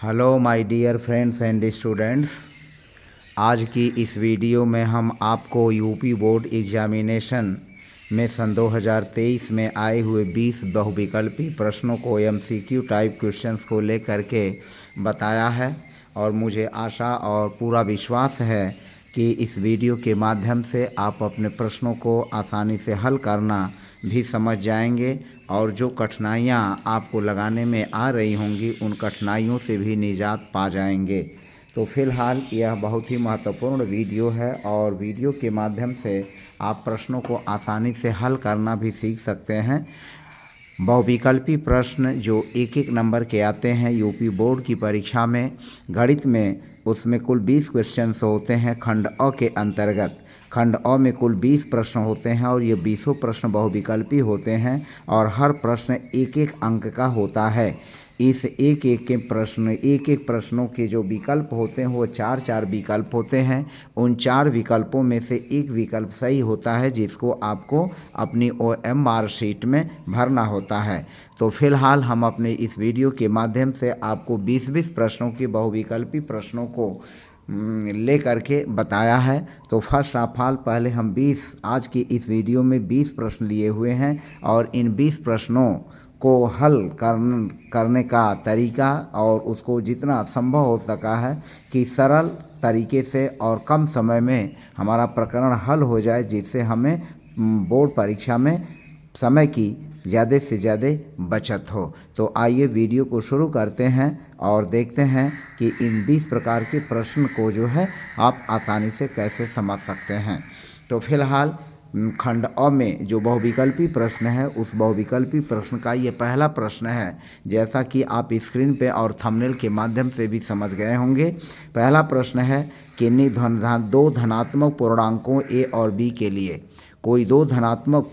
Hello my dear friends and students. आज की इस वीडियो में हम आपको यूपी बोर्ड एग्जामिनेशन में सन 2023 में आए हुए 20 बहुविकल्पी प्रश्नों को एमसीक्यू टाइप क्वेश्चंस को लेकर के बताया है और मुझे आशा और पूरा विश्वास है कि इस वीडियो के माध्यम से आप अपने प्रश्नों को आसानी से हल करना भी समझ जाएंगे और जो कठिनाइयाँ आपको लगाने में आ रही होंगी उन कठिनाइयों से भी निजात पा जाएंगे। तो फिलहाल यह बहुत ही महत्वपूर्ण वीडियो है और वीडियो के माध्यम से आप प्रश्नों को आसानी से हल करना भी सीख सकते हैं। बहुविकल्पी प्रश्न जो एक एक नंबर के आते हैं यूपी बोर्ड की परीक्षा में गणित में, उसमें कुल 20 क्वेश्चंस होते हैं खंड अ के अंतर्गत। खंड अ में कुल 20 प्रश्न होते हैं और ये 20 प्रश्न बहुविकल्पी होते हैं और हर प्रश्न एक एक अंक का होता है। इस एक एक प्रश्नों के जो विकल्प होते हैं वो चार विकल्प होते हैं। उन 4 विकल्पों में से एक विकल्प सही होता है जिसको आपको अपनी OM मार्कशीट में भरना होता है। तो फिलहाल हम अपने इस वीडियो के माध्यम से आपको 20-20 प्रश्नों के बहुविकल्पी प्रश्नों को ले करके बताया है। तो फर्स्ट ऑफ ऑल पहले हम आज की इस वीडियो में 20 प्रश्न लिए हुए हैं और इन 20 प्रश्नों को हल करने का तरीका और उसको जितना संभव हो सका है कि सरल तरीके से और कम समय में हमारा प्रकरण हल हो जाए, जिससे हमें बोर्ड परीक्षा में समय की ज़्यादा से ज़्यादा बचत हो। तो आइए वीडियो को शुरू करते हैं और देखते हैं कि इन 20 प्रकार के प्रश्न को जो है आप आसानी से कैसे समझ सकते हैं। तो फिलहाल खंड अ में जो बहुविकल्पी प्रश्न है उस बहुविकल्पी प्रश्न का ये पहला प्रश्न है, जैसा कि आप स्क्रीन पे और थंबनेल के माध्यम से भी समझ गए होंगे। पहला प्रश्न है किन्हीं दो धनात्मक पूर्णांकों ए और बी के लिए कोई दो धनात्मक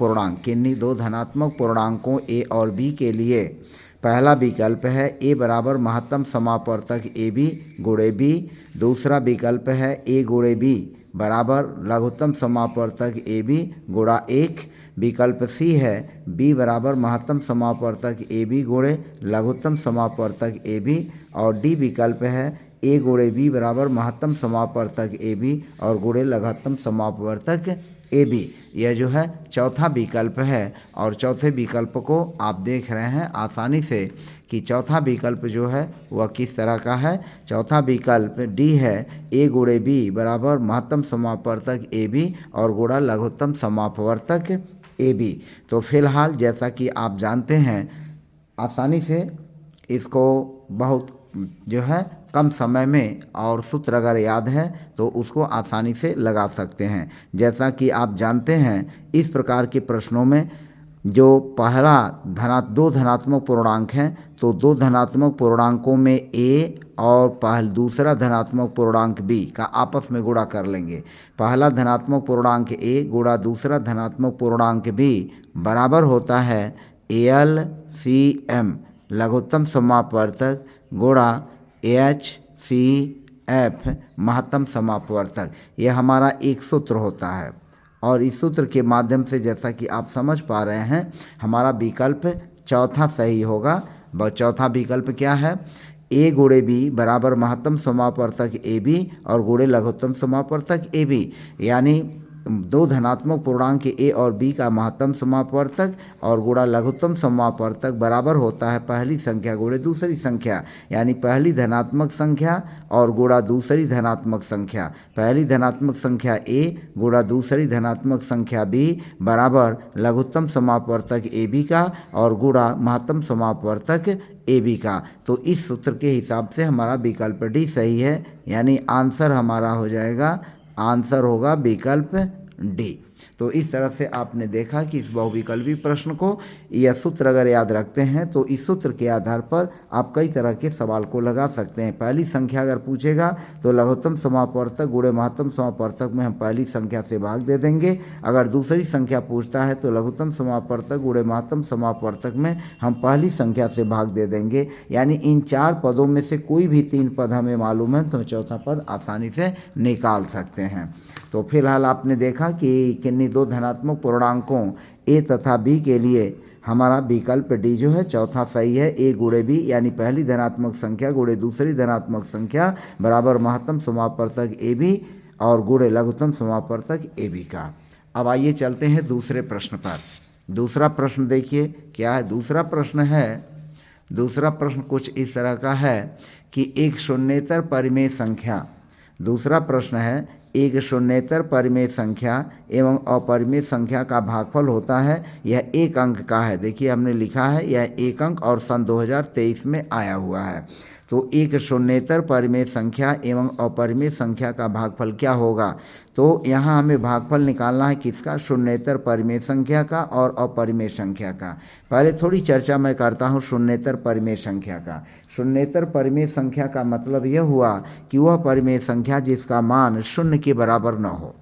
पूर्णांकों ए और बी के लिए पहला विकल्प है ए बराबर महत्तम समापवर्तक ए बी गुणे बी। दूसरा विकल्प है ए गुणे बी बराबर लघुत्तम समापवर्तक ए बी गुणा 1। विकल्प सी है बी बराबर महत्तम समापवर्तक ए बी गुणे लघुत्तम समापवर्तक ए बी। और डी विकल्प है ए गुणे बी बराबर महत्तम समापवर्तक ए बी और गुणे लघुत्तम समापवर्तक ए बी। यह जो है चौथा विकल्प है और चौथे विकल्प को आप देख रहे हैं आसानी से कि चौथा विकल्प जो है वह किस तरह का है। चौथा विकल्प डी है ए गुणे बी बराबर महत्तम समापवर्तक ए बी और गुणा लघुत्तम समापवर्तक ए बी। तो फिलहाल जैसा कि आप जानते हैं आसानी से इसको बहुत जो है कम समय में और सूत्र अगर याद है तो उसको आसानी से लगा सकते हैं। जैसा कि आप जानते हैं इस प्रकार के प्रश्नों में जो पहला दो धनात्मक पूर्णांक हैं तो दो धनात्मक पूर्णांकों में ए और दूसरा धनात्मक पूर्णांक बी का आपस में गुणा कर लेंगे। पहला धनात्मक पूर्णांक ए गुणा दूसरा धनात्मक पूर्णांक बी बराबर होता है LCM लघुत्तम समापवर्तक गुणा HCF महत्तम समापवर्तक। यह हमारा एक सूत्र होता है और इस सूत्र के माध्यम से जैसा कि आप समझ पा रहे हैं हमारा विकल्प चौथा सही होगा। चौथा विकल्प क्या है ए गुणे बी बराबर महत्तम समापवर्तक ए बी और गुणे लघुत्तम समापवर्तक ए बी। यानी दो धनात्मक पूर्णांक ए और बी का महत्तम समापवर्तक और गुणा लघुत्तम समापवर्तक बराबर होता है पहली संख्या गुणे दूसरी संख्या, यानी पहली धनात्मक संख्या और गुणा दूसरी धनात्मक संख्या। पहली धनात्मक संख्या ए गुणा दूसरी धनात्मक संख्या बी बराबर लघुत्तम समापवर्तक ए बी का और गुणा महत्तम समापवर्तक ए बी का। तो इस सूत्र के हिसाब से हमारा विकल्प डी सही है, यानी आंसर हमारा हो जाएगा, आंसर होगा विकल्प डी। तो इस तरह से आपने देखा कि इस बहुविकल्पी प्रश्न को यह सूत्र अगर याद रखते हैं तो इस सूत्र के आधार पर आप कई तरह के सवाल को लगा सकते हैं। पहली संख्या अगर पूछेगा तो लघुत्तम समापवर्तक गुणे महत्तम समापवर्तक में हम पहली संख्या से भाग दे देंगे। अगर दूसरी संख्या पूछता है तो लघुत्तम समापवर्तक गुणे महत्तम समापवर्तक में हम पहली संख्या से भाग दे देंगे। यानी इन 4 पदों में से कोई भी 3 पद हमें मालूम है तो चौथा पद आसानी से निकाल सकते हैं। तो फिलहाल आपने देखा कि किन्हीं दो धनात्मक पूर्णांकों ए तथा बी के लिए हमारा विकल्प डी जो है चौथा सही है। ए गुणे बी यानी पहली धनात्मक संख्या गुणे दूसरी धनात्मक संख्या बराबर महत्तम समापवर्तक ए बी और गुणे लघुत्तम समापवर्तक ए बी का। अब आइए चलते हैं दूसरे प्रश्न पर। दूसरा प्रश्न देखिए क्या है। दूसरा प्रश्न कुछ इस तरह का है कि एक शून्येतर परिमेय संख्या, दूसरा प्रश्न है एक शून्येतर परिमेय संख्या एवं अपरिमेय संख्या का भागफल होता है, यह एक अंक का है। देखिए हमने लिखा है यह एक अंक और सन 2023 में आया हुआ है। तो एक शून्येतर परिमेय संख्या एवं अपरिमेय संख्या का भागफल क्या होगा। तो यहाँ हमें भागफल निकालना है किसका, शून्येतर परिमेय संख्या का और अपरिमेय संख्या का। पहले थोड़ी चर्चा मैं करता हूँ शून्येतर परिमेय संख्या का। शून्येतर परिमेय संख्या का मतलब यह हुआ कि वह परिमेय संख्या जिसका मान शून्य के बराबर न हो,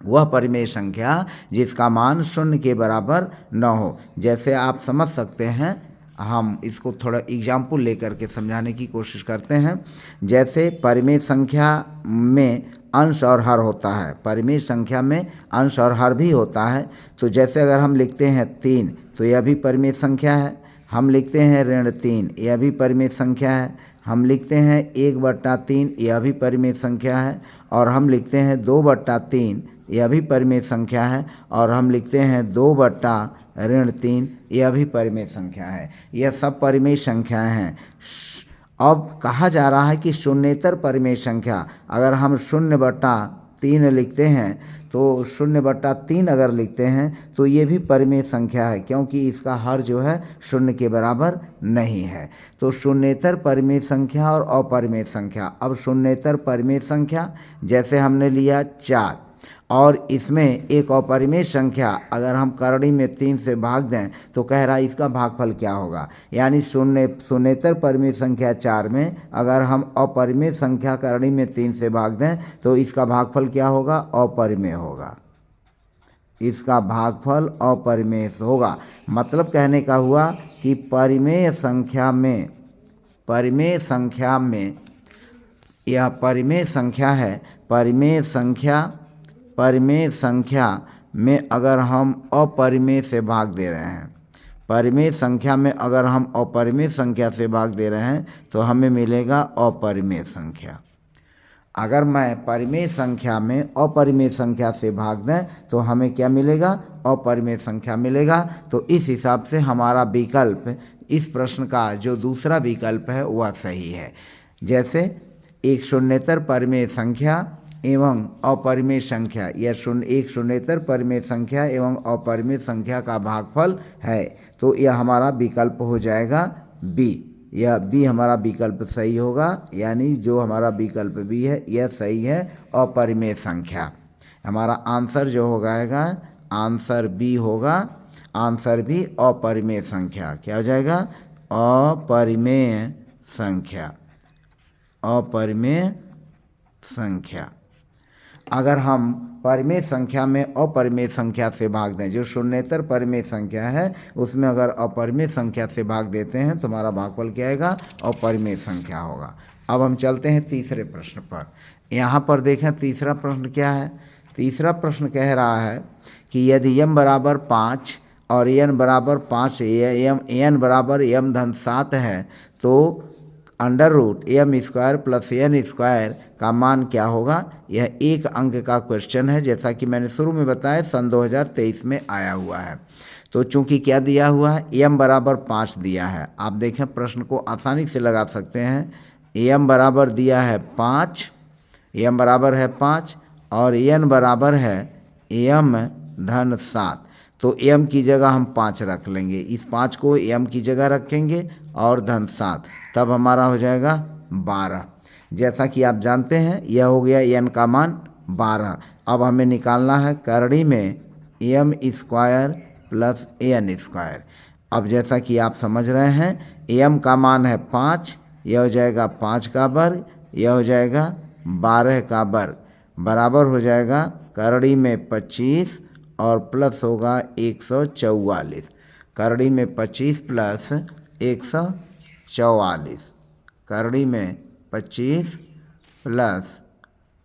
वह परिमेय संख्या जिसका मान शून्य के बराबर न हो। जैसे आप समझ सकते हैं, हम इसको थोड़ा एग्जाम्पल लेकर के समझाने की कोशिश करते हैं। जैसे परिमेय संख्या में अंश और हर होता है, परिमेय संख्या में अंश और हर भी होता है। तो जैसे अगर हम लिखते हैं 3 तो यह भी परिमेय संख्या है। हम लिखते हैं ऋण 3 यह भी परिमेय संख्या है। हम लिखते हैं 1/3 यह भी परिमेय संख्या है। और हम लिखते हैं 2/3 यह भी परिमेय संख्या है। और हम लिखते हैं 2/3 यह भी परिमेय संख्या है। यह सब परिमेय संख्याएं हैं। अब कहा जा रहा है कि शून्येतर परिमेय संख्या, अगर हम 0/3 लिखते हैं तो 0/3 अगर लिखते हैं तो ये भी परिमेय संख्या है, क्योंकि इसका हर जो है शून्य के बराबर नहीं है। तो शून्येतर परिमेय संख्या और अपरिमेय संख्या। अब शून्येतर परिमेय संख्या जैसे हमने लिया 4 और इसमें एक अपरिमेय संख्या अगर हम करड़ी में 3 से भाग दें तो कह रहा है इसका भागफल क्या होगा। यानी शून्येतर परिमेय संख्या 4 में अगर हम अपरिमेय संख्या करड़ी में 3 से भाग दें तो इसका भागफल क्या होगा, अपरिमेय होगा। इसका भागफल अपरिमेय होगा। मतलब कहने का हुआ कि परिमेय संख्या में यह परिमेय संख्या है। परिमेय संख्या में अगर हम अपरिमेय से भाग दे रहे हैं, परिमेय संख्या में अगर हम अपरिमेय संख्या से भाग दे रहे हैं तो हमें मिलेगा अपरिमेय संख्या। अगर मैं परिमेय संख्या में अपरिमेय संख्या से भाग दें तो हमें क्या मिलेगा, अपरिमेय संख्या मिलेगा। तो इस हिसाब से हमारा विकल्प, इस प्रश्न का जो दूसरा विकल्प है वह सही है। जैसे एक शून्येतर परिमेय संख्या एवं अपरिमेय संख्या, यह एक शून्येतर परिमेय संख्या एवं अपरिमेय संख्या का भागफल है। तो यह हमारा विकल्प हो जाएगा बी। यह बी हमारा विकल्प सही होगा। यानी जो हमारा विकल्प बी है यह सही है, अपरिमेय संख्या। हमारा आंसर जो हो जाएगा, आंसर बी होगा। आंसर भी अपरिमेय संख्या क्या हो जाएगा, अपरिमेय संख्या। अपरिमेय संख्या। अगर हम परिमेय संख्या में अपरिमेय संख्या से भाग दें, जो शून्येतर परिमेय संख्या है उसमें अगर अपरिमेय संख्या से भाग देते हैं तो हमारा भागफल क्या आएगा, अपरिमेय संख्या होगा। अब हम चलते हैं तीसरे प्रश्न पर। यहाँ पर देखें तीसरा प्रश्न क्या है। तीसरा प्रश्न कह रहा है कि यदि m बराबर 5 और n बराबर 5 n बराबर m-7 है तो √m² प्लस n² का मान क्या होगा। यह एक अंक का क्वेश्चन है, जैसा कि मैंने शुरू में बताया सन 2023 में आया हुआ है। तो चूंकि क्या दिया हुआ है, m बराबर 5 दिया है। आप देखें प्रश्न को आसानी से लगा सकते हैं। m बराबर दिया है 5, m बराबर है 5 और n बराबर है m-7। तो m की जगह हम 5 रख लेंगे, इस 5 को m की जगह रखेंगे और -7, तब हमारा हो जाएगा 12। जैसा कि आप जानते हैं यह हो गया n का मान 12। अब हमें निकालना है करड़ी में m² प्लस n²। अब जैसा कि आप समझ रहे हैं m का मान है 5, यह हो जाएगा 5 का वर्ग, यह हो जाएगा 12 का वर्ग, बराबर हो जाएगा करड़ी में 25 और प्लस होगा 144। करड़ी में 25 प्लस 144, करड़ी में 25 प्लस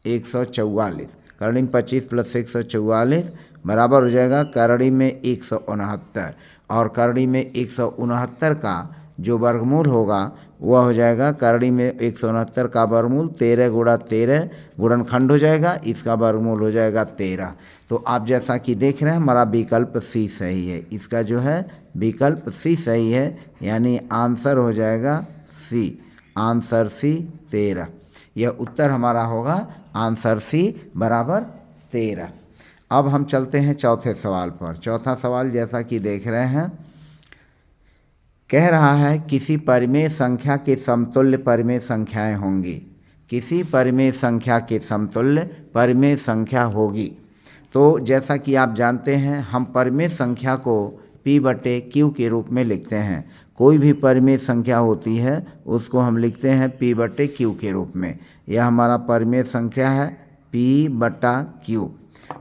144, करड़ी में 25 प्लस 144 बराबर हो जाएगा करड़ी में 169। और करड़ी में 169 का जो वर्गमूल होगा वह हो जाएगा, करड़ी में 169 का वर्गमूल 13 गुणा 13 गुणनखंड हो जाएगा, इसका वर्गमूल हो जाएगा 13। तो आप जैसा कि देख रहे हैं हमारा विकल्प सी सही है, इसका जो है विकल्प सी सही है, यानी आंसर हो जाएगा सी, आंसर सी 13। यह उत्तर हमारा होगा आंसर सी बराबर 13। अब हम चलते हैं चौथे सवाल पर। चौथा सवाल जैसा कि देख रहे हैं कह रहा है किसी परिमेय संख्या के समतुल्य परिमेय संख्याएं होंगी, किसी परिमेय संख्या के समतुल्य परिमेय संख्या होगी। तो जैसा कि आप जानते हैं हम परिमेय संख्या को P/Q के रूप में लिखते हैं। कोई भी परिमेय संख्या होती है उसको हम लिखते हैं P/Q के रूप में। यह हमारा परिमेय संख्या है P/Q।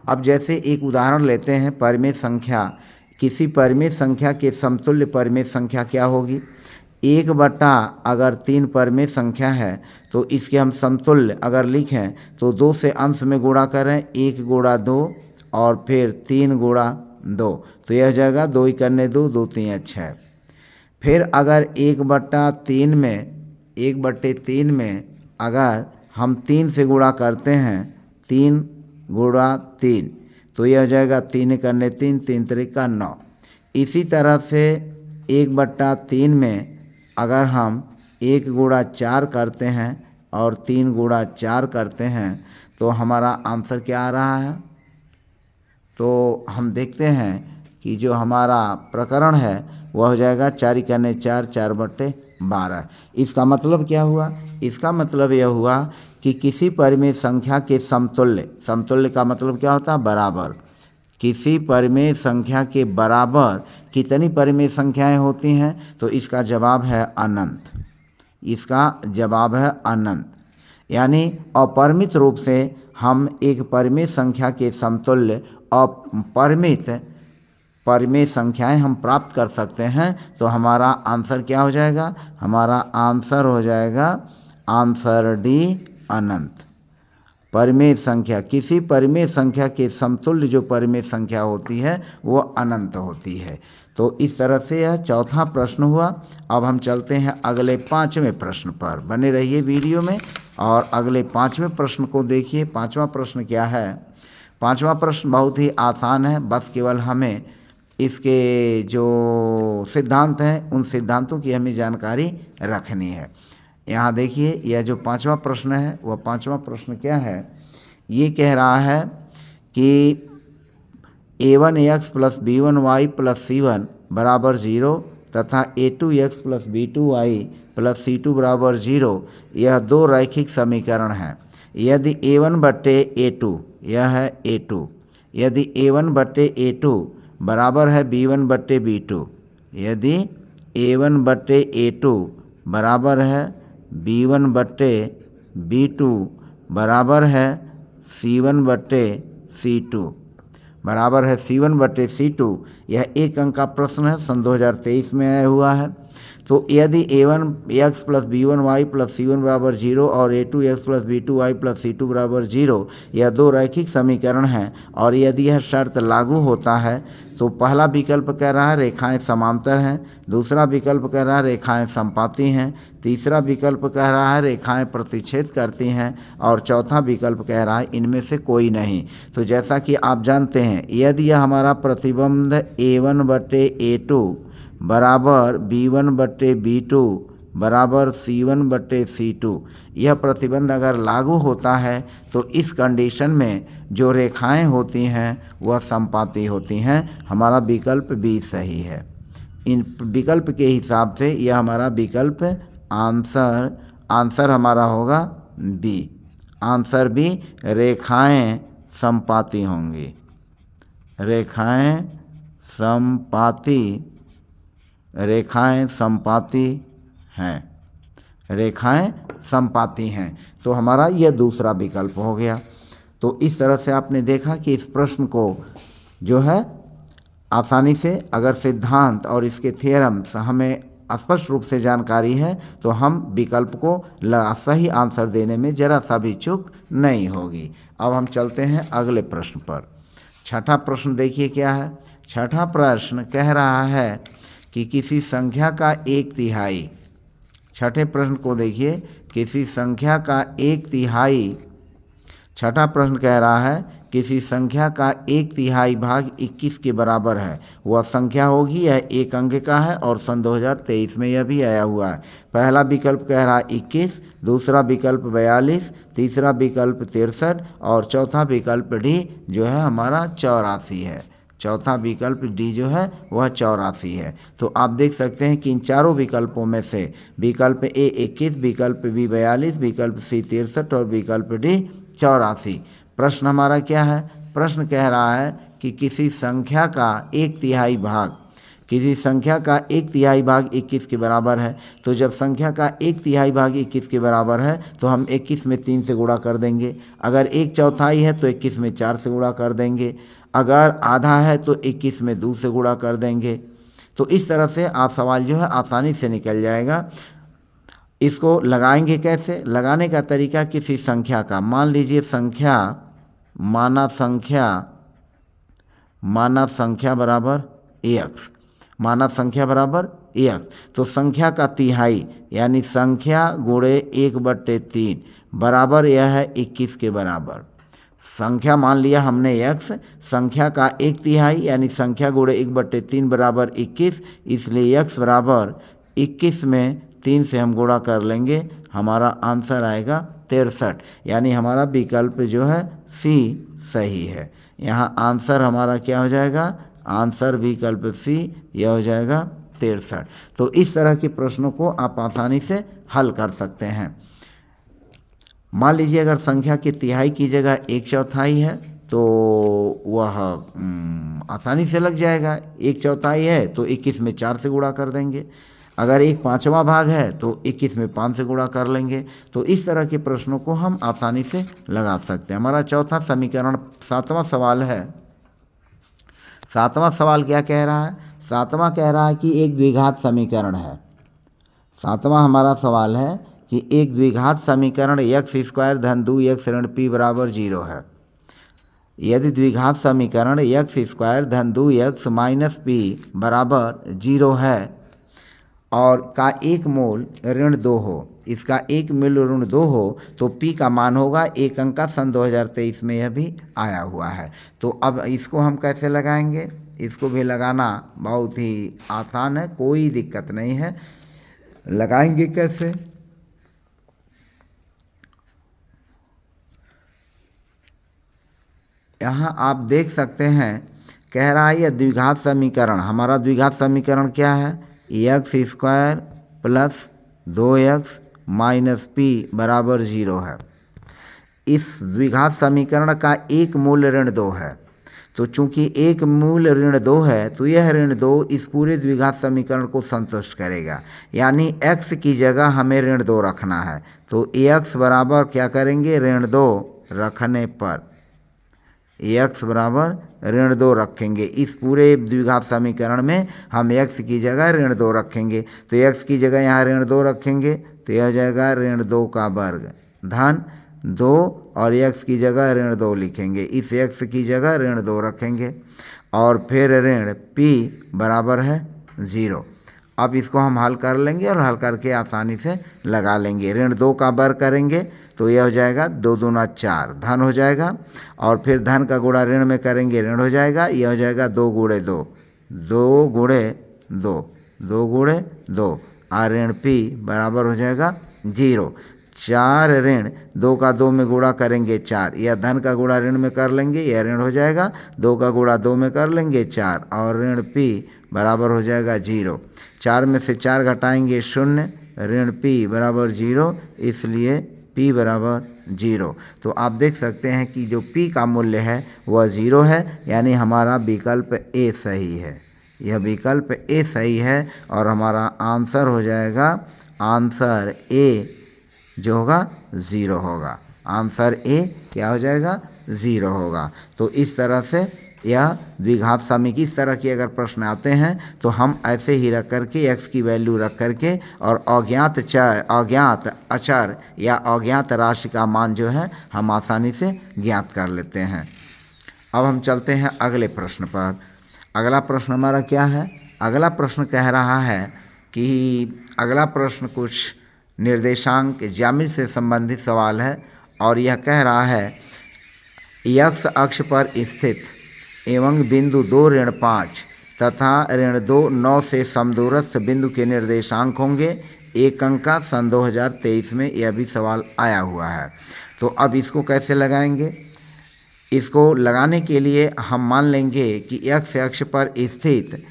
अब जैसे एक उदाहरण लेते हैं, परिमेय संख्या, किसी परिमेय संख्या के समतुल्य परिमेय संख्या क्या होगी? 1/3 परिमेय संख्या है तो इसके हम समतुल्य अगर लिखें तो 2 से अंश में गुणा करें, 1 गुणा 2 और फिर 3 गुणा 2, तो यह हो जाएगा 2 ही करने 2, 2 3 6। फिर अगर 1/3 में अगर हम 3 से गुणा करते हैं, 3 गुणा 3, तो यह हो जाएगा 3 करने 3, 3 त्रिका 9। इसी तरह से 1/3 में अगर हम 1 गुणा 4 करते हैं और 3 गुणा 4 करते हैं तो हमारा आंसर क्या आ रहा है? तो हम देखते हैं कि जो हमारा प्रकरण है वह हो जाएगा 4 करने 4, 4/12। इसका मतलब क्या हुआ? इसका मतलब यह हुआ कि किसी परिमेय संख्या के समतुल्य, समतुल्य का मतलब क्या होता है? बराबर। किसी परिमेय संख्या के बराबर कितनी परिमेय संख्याएं होती हैं? तो इसका जवाब है अनंत, इसका जवाब है अनंत। यानी अपरिमित रूप से हम एक परिमेय संख्या के समतुल्य अपरिमित परिमेय संख्याएं हम प्राप्त कर सकते हैं। तो हमारा आंसर क्या हो जाएगा? हमारा आंसर हो जाएगा आंसर डी, अनंत। परिमेय संख्या, किसी परिमेय संख्या के समतुल्य जो परिमेय संख्या होती है वो अनंत होती है। तो इस तरह से यह चौथा प्रश्न हुआ। अब हम चलते हैं अगले 5वें प्रश्न पर। बने रहिए वीडियो में और अगले 5वें प्रश्न को देखिए। 5वां प्रश्न क्या है? 5वां प्रश्न बहुत ही आसान है, बस केवल हमें इसके जो सिद्धांत हैं उन सिद्धांतों की हमें जानकारी रखनी है। यहाँ देखिए यह जो 5वां प्रश्न है वह 5वां प्रश्न क्या है? ये कह रहा है कि a1x plus b1y plus c1 बराबर 0 तथा a2x plus b2y plus c2 बराबर 0 यह दो रैखिक समीकरण हैं। यदि a1/a2, यह है a2, यदि a1/a2 बराबर है b1/b2, यदि a1/a2 बराबर है b1/b2 बराबर है c1/c2, बराबर है c1/c2। यह एक अंक का प्रश्न है, सन 2023 में आया हुआ है। तो यदि a1x plus b1y plus c1 बराबर 0 और a2x plus b2y plus c2 बराबर 0 यह दो रैखिक समीकरण हैं और यदि यह शर्त लागू होता है तो पहला विकल्प कह रहा है रेखाएं समांतर हैं, दूसरा विकल्प कह रहा है रेखाएं समपाती हैं, तीसरा विकल्प कह रहा है रेखाएं प्रतिच्छेद करती हैं और चौथा विकल्प कह रहा है इनमें से कोई नहीं। तो जैसा कि आप जानते हैं यदि यह हमारा प्रतिबंध a1/a2 बराबर b1/b2 बराबर c1/c2 यह प्रतिबंध अगर लागू होता है तो इस कंडीशन में जो रेखाएं होती हैं वह समपाती होती हैं। हमारा विकल्प बी सही है। इन विकल्प के हिसाब से यह हमारा विकल्प आंसर हमारा होगा बी, आंसर बी, रेखाएं समपाती होंगी, रेखाएं समपाती हैं, रेखाएं समपाती हैं। तो हमारा यह दूसरा विकल्प हो गया। तो इस तरह से आपने देखा कि इस प्रश्न को जो है आसानी से अगर सिद्धांत और इसके थ्योरम्स हमें स्पष्ट रूप से जानकारी है तो हम विकल्प को सही आंसर देने में जरा सा भी चूक नहीं होगी। अब हम चलते हैं अगले प्रश्न पर। छठा प्रश्न देखिए क्या है? छठा प्रश्न कह रहा है कि किसी संख्या का 1/3, छठे प्रश्न को देखिए, किसी संख्या का 1/3, छठा प्रश्न कह रहा है किसी संख्या का 1/3 भाग 21 के बराबर है, वह संख्या होगी। यह एक अंक का है और सन 2023 में यह भी आया हुआ है। पहला विकल्प कह रहा है 21, दूसरा विकल्प 42, तीसरा विकल्प 63 और चौथा विकल्प डी जो है हमारा 84 है। चौथा विकल्प डी जो है वह 84 है। तो आप देख सकते हैं कि इन चारों विकल्पों में से विकल्प ए 21, विकल्प बी 42, विकल्प सी 63 और विकल्प डी 84। प्रश्न हमारा क्या है? प्रश्न कह रहा है कि किसी संख्या का 1/3 भाग, किसी संख्या का 1/3 भाग 21 के बराबर है। तो जब संख्या का 1/3 भाग 21 के बराबर है तो हम 21 में 3 से गुणा कर देंगे। अगर 1/4 है तो 21 में 4 से गुणा कर देंगे। अगर आधा है तो 21 में 2 से गुणा कर देंगे। तो इस तरह से आप सवाल जो है आसानी से निकल जाएगा। इसको लगाएंगे कैसे? लगाने का तरीका, किसी संख्या का, मान लीजिए संख्या, माना संख्या बराबर x, माना संख्या बराबर x, तो संख्या का तिहाई यानी संख्या गुणे 1/3 बराबर यह है 21 के बराबर। संख्या मान लिया हमने x, संख्या का 1/3 यानी संख्या गुणे 1/3 बराबर 21, इसलिए x बराबर 21 में 3 से हम गुणा कर लेंगे, हमारा आंसर आएगा 63। यानी हमारा विकल्प जो है सी सही है। यहाँ आंसर हमारा क्या हो जाएगा? आंसर विकल्प सी यह हो जाएगा 63। तो इस तरह के प्रश्नों को आप आसानी से हल कर सकते हैं। मान लीजिए अगर संख्या की तिहाई की जगह 1/4 है तो वह आसानी से लग जाएगा। 1/4 है तो 21 में 4 से गुणा कर देंगे। अगर 1/5वां भाग है तो 21 में 5 से गुणा कर लेंगे। तो इस तरह के प्रश्नों को हम आसानी से लगा सकते हैं। हमारा चौथा समीकरण 7वां सवाल है। 7वां सवाल क्या कह रहा है? 7वां कह रहा है कि एक द्विघात समीकरण है। 7वां हमारा सवाल है कि एक द्विघात समीकरण x² धन 2x ऋण p बराबर 0 है। यदि द्विघात समीकरण x² धन 2x माइनस p बराबर 0 है और का एक मूल ऋण 2 हो, इसका एक मूल ऋण 2 हो तो p का मान होगा 1 अंक का। सन 2023 में यह भी आया हुआ है। तो अब इसको हम कैसे लगाएंगे? इसको भी लगाना बहुत ही आसान है, कोई दिक्कत नहीं है। लगाएंगे कैसे? यहाँ आप देख सकते हैं, कह रहा है यह द्विघात समीकरण, हमारा द्विघात समीकरण क्या है? x² plus 2x minus p बराबर 0 है। इस द्विघात समीकरण का एक मूल ऋण 2 है। तो चूंकि एक मूल ऋण 2 है तो यह ऋण 2 इस पूरे द्विघात समीकरण को संतुष्ट करेगा। यानी x की जगह हमें ऋण 2 रखना है। तो x बराबर क्या करेंगे? ऋण 2 रखने पर x बराबर ऋण 2 रखेंगे। इस पूरे द्विघात समीकरण में हम x की जगह ऋण 2 रखेंगे। तो x की जगह यहाँ ऋण 2 रखेंगे तो यह हो जाएगा ऋण 2 का वर्ग धन 2 और x की जगह ऋण 2 लिखेंगे। इस x की जगह ऋण 2 रखेंगे और फिर ऋण p बराबर है 0। अब इसको हम हल कर लेंगे और हल करके आसानी से लगा लेंगे। ऋण 2 का वर्ग करेंगे तो यह हो जाएगा 2 दूना 4 धन हो जाएगा और फिर धन का गुणा ऋण में करेंगे ऋण हो जाएगा। यह हो जाएगा 2 गुणे 2, 2 गुणे 2, 2 गुणे 2 और ऋण p बराबर हो जाएगा 0। 4 ऋण 2 का 2 में गुणा करेंगे 4, यह धन का गुणा ऋण में कर लेंगे, यह ऋण हो जाएगा। 2 का गुणा 2 में कर लेंगे 4 और ऋण p बराबर हो जाएगा 0। 4 में से 4 घटाएंगे 0, ऋण p बराबर 0, इसलिए p बराबर 0। तो आप देख सकते हैं कि जो p का मूल्य है वह 0 है। यानी हमारा विकल्प ए सही है। यह विकल्प ए सही है और हमारा आंसर हो जाएगा, आंसर ए जो होगा 0 होगा। आंसर ए क्या हो जाएगा? 0 होगा। तो इस तरह से यह द्विघात समीकरण, इस तरह के अगर प्रश्न आते हैं तो हम ऐसे ही रख करके x की वैल्यू रख करके और अज्ञात अचर या अज्ञात राशि का मान जो है हम आसानी से ज्ञात कर लेते हैं। अब हम चलते हैं अगले प्रश्न पर। अगला प्रश्न हमारा क्या है? अगला प्रश्न कह रहा है कि अगला प्रश्न कुछ निर्देशांक ज्यामिति से संबंधित सवाल है और यह कह रहा है x अक्ष पर स्थित एवं बिंदु 2 ऋण 5 तथा ऋण 2 9 से समदूरस्थ बिंदु के निर्देशांक होंगे। एक अंक का सन 2023 में यह भी सवाल आया हुआ है। तो अब इसको कैसे लगाएंगे? इसको लगाने के लिए हम मान लेंगे कि x अक्ष पर स्थित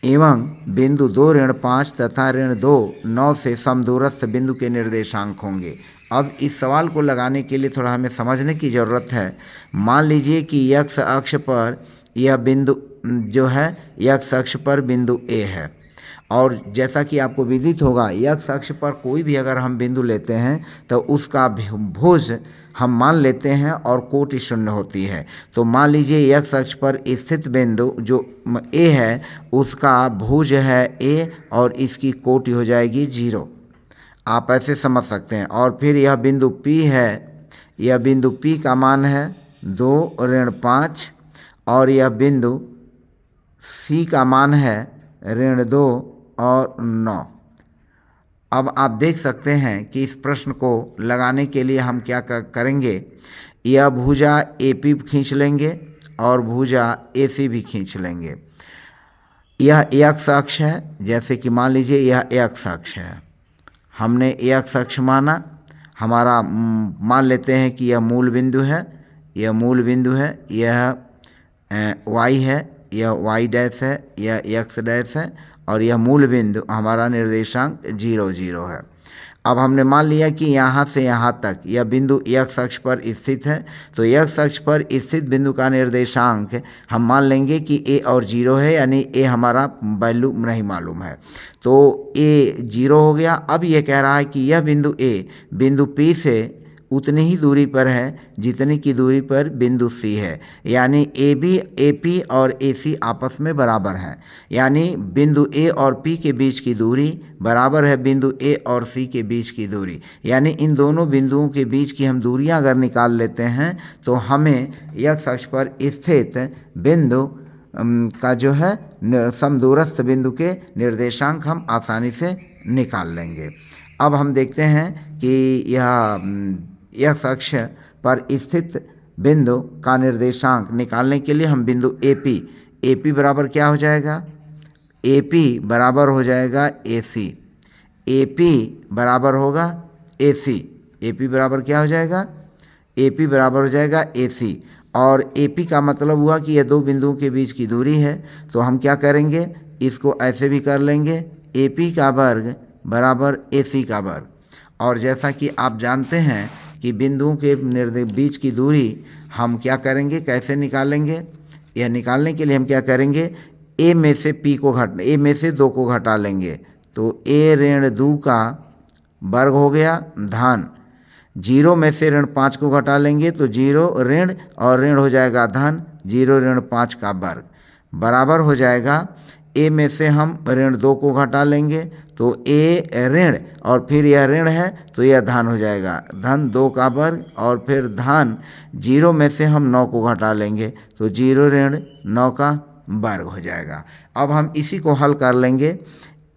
एवं बिंदु 2 ऋण 5 तथा ऋण 2 9 से समदूरस्थ बिंदु के निर्देशांक होंगे। अब इस सवाल को लगाने के लिए थोड़ा हमें समझने की ज़रूरत है। मान लीजिए कि x अक्ष पर यह बिंदु जो है x अक्ष पर बिंदु A है और जैसा कि आपको विदित होगा x अक्ष पर कोई भी अगर हम बिंदु लेते हैं तो उसका भुज हम मान लेते हैं और कोटि शून्य होती है। तो मान लीजिए x अक्ष पर स्थित बिंदु जो A है उसका भुज है A और इसकी कोटि हो जाएगी 0। आप ऐसे समझ सकते हैं। और फिर यह बिंदु P है, यह बिंदु P का मान है 2 ऋण 5 और यह बिंदु C का मान है ऋण 2 और 9। अब आप देख सकते हैं कि इस प्रश्न को लगाने के लिए हम क्या करेंगे, यह भुजा AP खींच लेंगे और भुजा AC भी खींच लेंगे। यह x अक्ष है, जैसे कि मान लीजिए यह x अक्ष है, हमने x अक्ष माना, हमारा मान लेते हैं कि यह मूल बिंदु है, यह मूल बिंदु है, यह y है, यह y डैश है, यह x डैश है और यह मूल बिंदु हमारा निर्देशांक 0 0 है। अब हमने मान लिया कि यहाँ से यहाँ तक यह बिंदु x अक्ष पर स्थित है, तो x अक्ष पर स्थित बिंदु का निर्देशांक हम मान लेंगे कि a और 0 है, यानी a हमारा वैल्यू नहीं मालूम है, तो a 0 हो गया। अब ये कह रहा है कि यह बिंदु a बिंदु P से उतनी ही दूरी पर है जितनी की दूरी पर बिंदु C है, यानी AP और AC आपस में बराबर हैं, यानी बिंदु A और P के बीच की दूरी बराबर है बिंदु A और C के बीच की दूरी। यानी इन दोनों बिंदुओं के बीच की हम दूरियां अगर निकाल लेते हैं तो हमें x अक्ष पर स्थित बिंदु का जो है समदूरस्थ बिंदु के निर्देशांक हम आसानी से निकाल लेंगे। अब हम देखते हैं कि यह x अक्ष पर स्थित बिंदु का निर्देशांक निकालने के लिए हम बिंदु AP बराबर क्या हो जाएगा, AP बराबर हो जाएगा AC, AP बराबर होगा AC, AP बराबर क्या हो जाएगा, AP बराबर हो जाएगा AC। और AP का मतलब हुआ कि यह दो बिंदुओं के बीच की दूरी है, तो हम क्या करेंगे, इसको ऐसे भी कर लेंगे, AP का वर्ग बराबर AC का वर्ग। और जैसा कि आप जानते हैं कि बिंदुओं के बीच की दूरी हम क्या करेंगे, कैसे निकालेंगे, यह निकालने के लिए हम क्या करेंगे, A में से A में से 2 को घटा लेंगे, तो A ऋण 2 का वर्ग हो गया धन, 0 में से ऋण 5 को घटा लेंगे तो 0 ऋण और ऋण हो जाएगा धन, 0 ऋण 5 का वर्ग बराबर हो जाएगा। A में से हम ऋण 2 को घटा लेंगे तो A ऋण और फिर यह ऋण है तो यह धन हो जाएगा, धन 2 का वर्ग और फिर धन 0 में से हम 9 को घटा लेंगे तो 0 ऋण 9 का वर्ग हो जाएगा। अब हम इसी को हल कर लेंगे,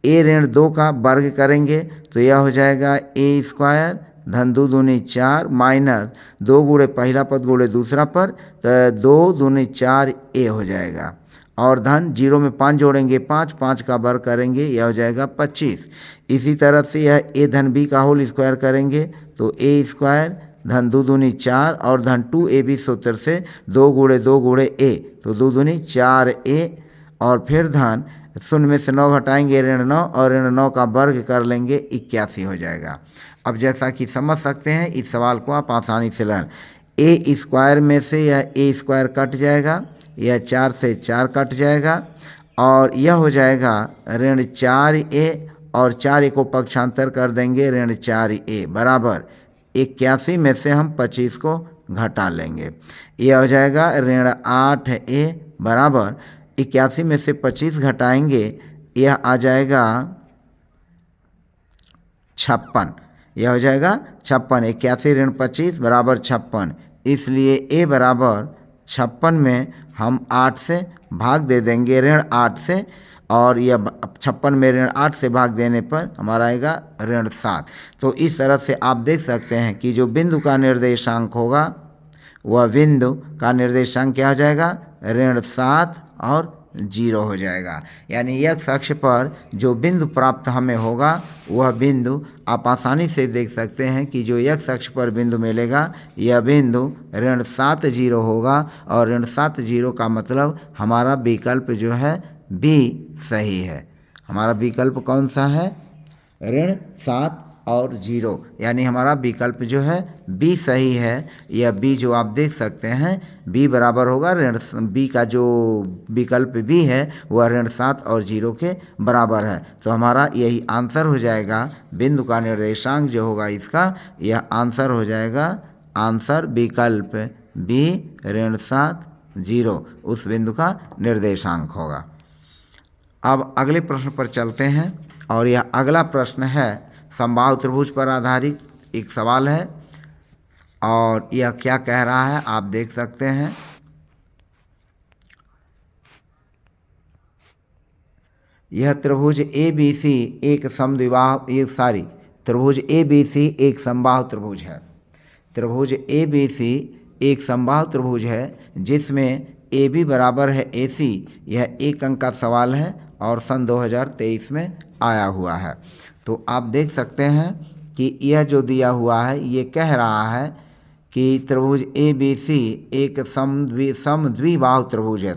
A ऋण 2 का वर्ग करेंगे तो यह हो जाएगा A स्क्वायर धन 2 दूनी 4 माइनस 2 गुणे पहला पद गुणे दूसरा पद, तो 2 दूनी 4 A हो जाएगा और धन 0 में 5 जोड़ेंगे 5 का वर्ग करेंगे, यह हो जाएगा 25। इसी तरह से यह A धन B का होल स्क्वायर करेंगे तो A स्क्वायर धन 2 दूनी 4 और धन 2AB सूत्र से 2 गुणे 2 गुणे A, तो 2 दूनी 4A और फिर धन 0 में से 9 घटाएंगे ऋण 9 और ऋण 9 का वर्ग कर लेंगे 81 हो जाएगा। अब जैसा कि समझ सकते हैं इस सवाल को आप आसानी से लें, A स्क्वायर में से यह A स्क्वायर कट जाएगा, यह 4 से 4 कट जाएगा और यह हो जाएगा ऋण 4A और 4A को पक्षांतर कर देंगे ऋण 4A बराबर 81 में से हम 25 को घटा लेंगे, यह हो जाएगा ऋण 8A बराबर 81 में से 25 घटाएंगे, यह आ जाएगा 56, यह हो जाएगा 56, 81 ऋण 25 बराबर 56, इसलिए A बराबर 56 में हम 8 से भाग दे देंगे, ऋण 8 से, और यह 56 में ऋण 8 से भाग देने पर हमारा आएगा ऋण 7। तो इस तरह से आप देख सकते हैं कि जो बिंदु का निर्देशांक होगा वह बिंदु का निर्देशांक क्या हो जाएगा, ऋण 7 और 0 हो जाएगा। यानी x अक्ष पर जो बिंदु प्राप्त हमें होगा वह बिंदु आप आसानी से देख सकते हैं कि जो x अक्ष पर बिंदु मिलेगा यह बिंदु ऋण 7 0 होगा, और ऋण 7 0 का मतलब हमारा विकल्प जो है बी सही है। हमारा विकल्प कौन सा है, ऋण 7 और 0, यानी हमारा विकल्प जो है बी सही है। यह बी जो आप देख सकते हैं बी बराबर होगा ऋण, बी का जो विकल्प बी है वह ऋण 7 और 0 के बराबर है। तो हमारा यही आंसर हो जाएगा, बिंदु का निर्देशांक जो होगा इसका, यह आंसर हो जाएगा, आंसर विकल्प बी ऋण 7 0 उस बिंदु का निर्देशांक होगा। अब अगले प्रश्न पर चलते हैं, और यह अगला प्रश्न है समबाहु त्रिभुज पर आधारित एक सवाल है, और यह क्या कह रहा है आप देख सकते हैं। यह त्रिभुज ABC एक समद्विबाहु त्रिभुज ABC एक समबाहु त्रिभुज है। त्रिभुज ABC एक समबाहु त्रिभुज है जिसमें AB बराबर है AC। यह एक अंक का सवाल है और सन 2023 में आया हुआ है। तो आप देख सकते हैं कि यह जो दिया हुआ है ये कह रहा है कि त्रिभुज ABC एक समद्विबाहु त्रिभुज है।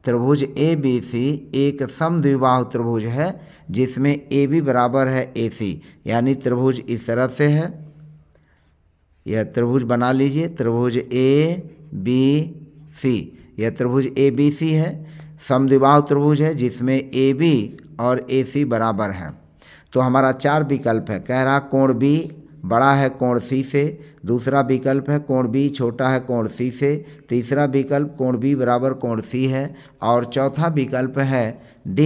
त्रिभुज ABC एक समद्विबाहु त्रिभुज है जिसमें AB बराबर है AC। यानी त्रिभुज इस तरह से है, यह त्रिभुज बना लीजिए, त्रिभुज ABC, यह त्रिभुज ABC है, समद्विबाहु त्रिभुज है जिसमें AB और AC बराबर है। तो हमारा 4 विकल्प है, कह रहा कोण B बड़ा है कोण C से, दूसरा विकल्प है कोण B छोटा है कोण C से, तीसरा विकल्प कोण B बराबर कोण C है, और चौथा विकल्प है D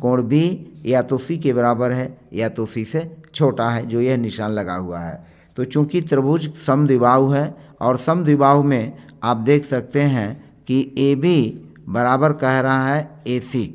कोण B या तो C के बराबर है या तो C से छोटा है, जो यह निशान लगा हुआ है। तो चूंकि त्रिभुज समद्विबाहु है और समद्विबाहु में आप देख सकते हैं कि AB बराबर कह रहा है AC,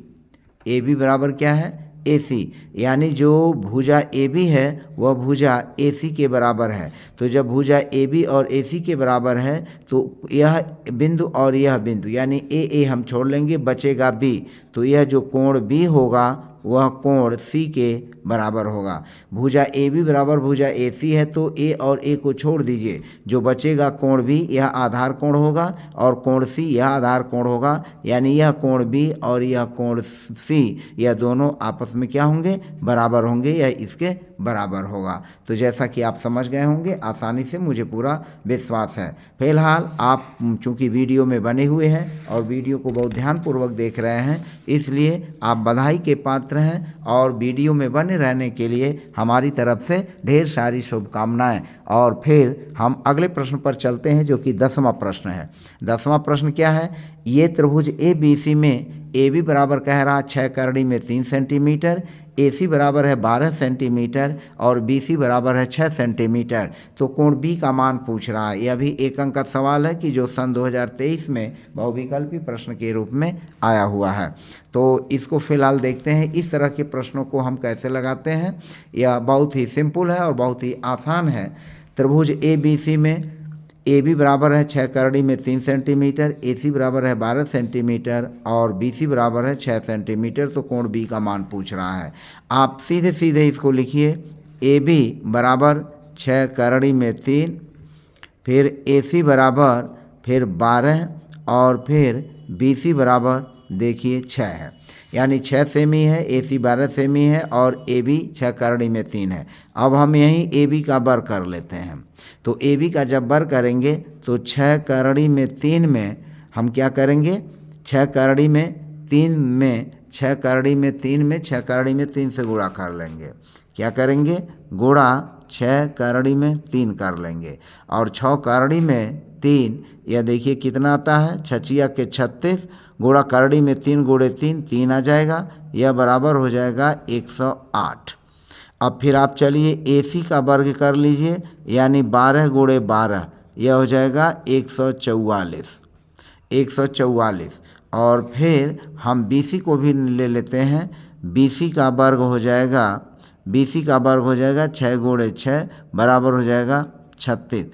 AB बराबर क्या है AC, यानी जो भुजा AB है वह भुजा AC के बराबर है। तो जब भुजा AB और AC के बराबर है तो यह बिंदु और यह बिंदु यानी AA हम छोड़ लेंगे, बचेगा B। तो यह जो कोण B होगा वह कोण C के बराबर होगा। भुजा AB बराबर भुजा AC है तो A और A को छोड़ दीजिए, जो बचेगा कोण B यह आधार कोण होगा और कोण C यह आधार कोण होगा। यानी यह कोण B और यह कोण C यह दोनों आपस में क्या होंगे, बराबर होंगे, यह इसके बराबर होगा। तो जैसा कि आप समझ गए होंगे आसानी से, मुझे पूरा विश्वास है। फिलहाल आप चूँकि वीडियो में बने हुए हैं और वीडियो को बहुत ध्यानपूर्वक देख रहे हैं, इसलिए आप बधाई के पात्र हैं, और वीडियो में बने रहने के लिए हमारी तरफ से ढेर सारी शुभकामनाएं। और फिर हम अगले प्रश्न पर चलते हैं जो कि 10वां प्रश्न है। 10वां प्रश्न क्या है, ये त्रिभुज ABC में AB बराबर कह रहा 6 करड़ी में 3 सेंटीमीटर, AC बराबर है 12 सेंटीमीटर और BC बराबर है 6 सेंटीमीटर। तो कोण B का मान पूछ रहा है। यह भी एक अंक का सवाल है कि जो सन 2023 में बहुविकल्पी प्रश्न के रूप में आया हुआ है। तो इसको फिलहाल देखते हैं इस तरह के प्रश्नों को हम कैसे लगाते हैं। यह बहुत ही सिंपल है और बहुत ही आसान है। त्रिभुज ABC में AB बराबर है 6 करड़ी में 3 सेंटीमीटर, AC बराबर है 12 सेंटीमीटर और BC बराबर है 6 सेंटीमीटर। तो कोण B का मान पूछ रहा है। आप सीधे सीधे इसको लिखिए, AB बराबर 6 करड़ी में 3, फिर AC बराबर फिर 12 और फिर BC बराबर देखिए 6 है, यानी 6 सेमी है, AC 12 सेमी है और AB 6 करड़ी में 3 है। अब हम यहीं AB का बर कर लेते हैं। तो AB का जब बर करेंगे तो 6 करड़ी में 3 में हम क्या करेंगे, 6 करड़ी में 3 में 6 करड़ी में 3 में 6 करड़ी में 3 से गुणा कर लेंगे। क्या करेंगे, गुणा 6 करड़ी में 3 कर लेंगे, और 6 करड़ी में 3 यह देखिए कितना आता है, 6 के 36 गुणा करड़ी में 3 गुणे 3 3 आ जाएगा, यह बराबर हो जाएगा 108। अब फिर आप चलिए AC का वर्ग कर लीजिए, यानी 12 गुणे 12 यह हो जाएगा 144। 144। और फिर हम BC को भी ले लेते हैं। BC का वर्ग हो जाएगा 6 गुणे 6 बराबर हो जाएगा 36।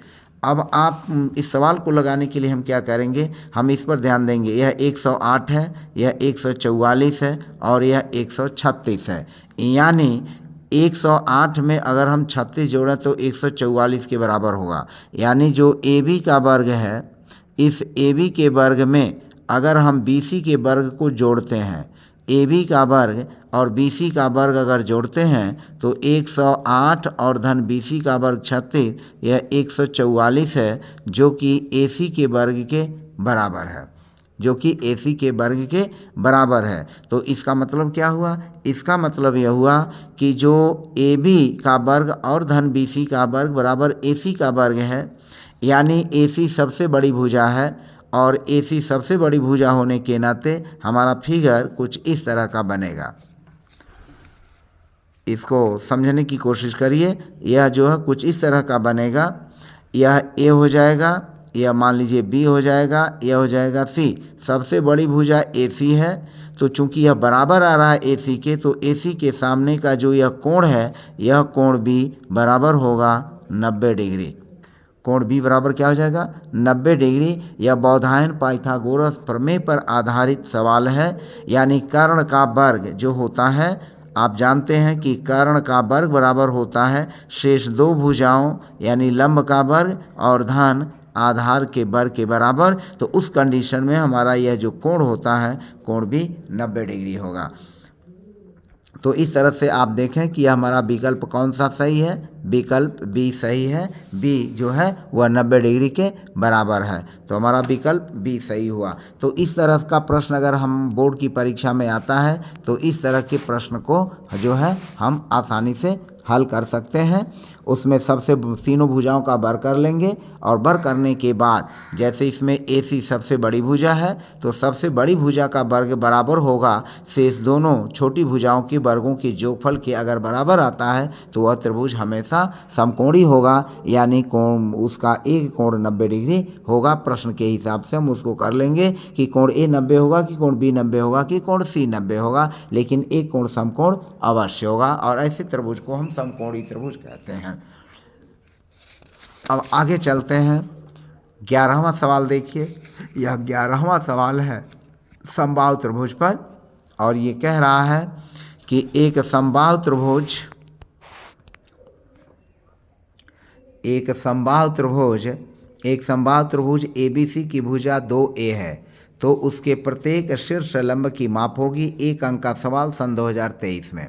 अब आप इस सवाल को लगाने के लिए हम क्या करेंगे, हम इस पर ध्यान देंगे। यह 108 है, यह 144 है और यह 136 है। यानी 108 में अगर हम 36 जोड़ें तो 144 के बराबर होगा। यानी जो AB का वर्ग है, इस AB के वर्ग में अगर हम BC के वर्ग को जोड़ते हैं, AB का वर्ग और BC का वर्ग अगर जोड़ते हैं तो 108 और धन BC का वर्ग 36, यह 144 है, जो कि AC के वर्ग के बराबर है, जो कि AC के वर्ग के बराबर है। तो इसका मतलब क्या हुआ, इसका मतलब यह हुआ कि जो AB का वर्ग और धन BC का वर्ग बराबर AC का वर्ग है, यानी AC सबसे बड़ी भुजा है और AC सबसे बड़ी भुजा होने के नाते हमारा फिगर कुछ इस तरह का बनेगा। इसको समझने की कोशिश करिए। यह जो है कुछ इस तरह का बनेगा। यह A हो जाएगा, यह मान लीजिए B हो जाएगा, यह हो जाएगा C। सबसे बड़ी भुजा AC है, तो चूंकि यह बराबर आ रहा है AC के, तो AC के सामने का जो यह कोण है, यह कोण B बराबर होगा 90 डिग्री। कोण B बराबर क्या हो जाएगा 90 डिग्री। यह बौधायन पाइथागोरस प्रमेय पर आधारित सवाल है। यानी कर्ण का वर्ग जो होता है, आप जानते हैं कि कर्ण का वर्ग बराबर होता है शेष दो भुजाओं यानी लंब का वर्ग और धन आधार के वर्ग के बराबर। तो उस कंडीशन में हमारा यह जो कोण होता है, कोण भी 90 डिग्री होगा। तो इस तरह से आप देखें कि हमारा विकल्प कौन सा सही है, विकल्प B सही है। B जो है वह 90 डिग्री के बराबर है, तो हमारा विकल्प B सही हुआ। तो इस तरह का प्रश्न अगर हम बोर्ड की परीक्षा में आता है तो इस तरह के प्रश्न को जो है हम आसानी से हल कर सकते हैं। उसमें सबसे तीनों भुजाओं का वर्ग कर लेंगे और वर्ग करने के बाद जैसे इसमें AC सबसे बड़ी भुजा है, तो सबसे बड़ी भुजा का वर्ग बराबर होगा शेष दोनों छोटी भुजाओं के वर्गों के जोगफल के। अगर बराबर आता है तो वह त्रिभुज हमेशा समकोणी होगा, यानी कोण उसका एक कोण 90 डिग्री होगा। प्रश्न के हिसाब से हम उसको कर लेंगे कि कोण A 90 होगा कि कोण B 90 होगा कि कोण C 90 होगा, लेकिन एक कोण समकोण अवश्य होगा और ऐसे त्रिभुज को हम समकोणी त्रिभुज कहते हैं। अब आगे चलते हैं। 11वां सवाल देखिए। यह 11वां सवाल है समबाहु त्रिभुज पर, और ये कह रहा है कि एक समबाहु त्रिभुज ABC की भुजा 2A है, तो उसके प्रत्येक शीर्ष लंब की माप होगी। एक अंक का सवाल सन 2023 में।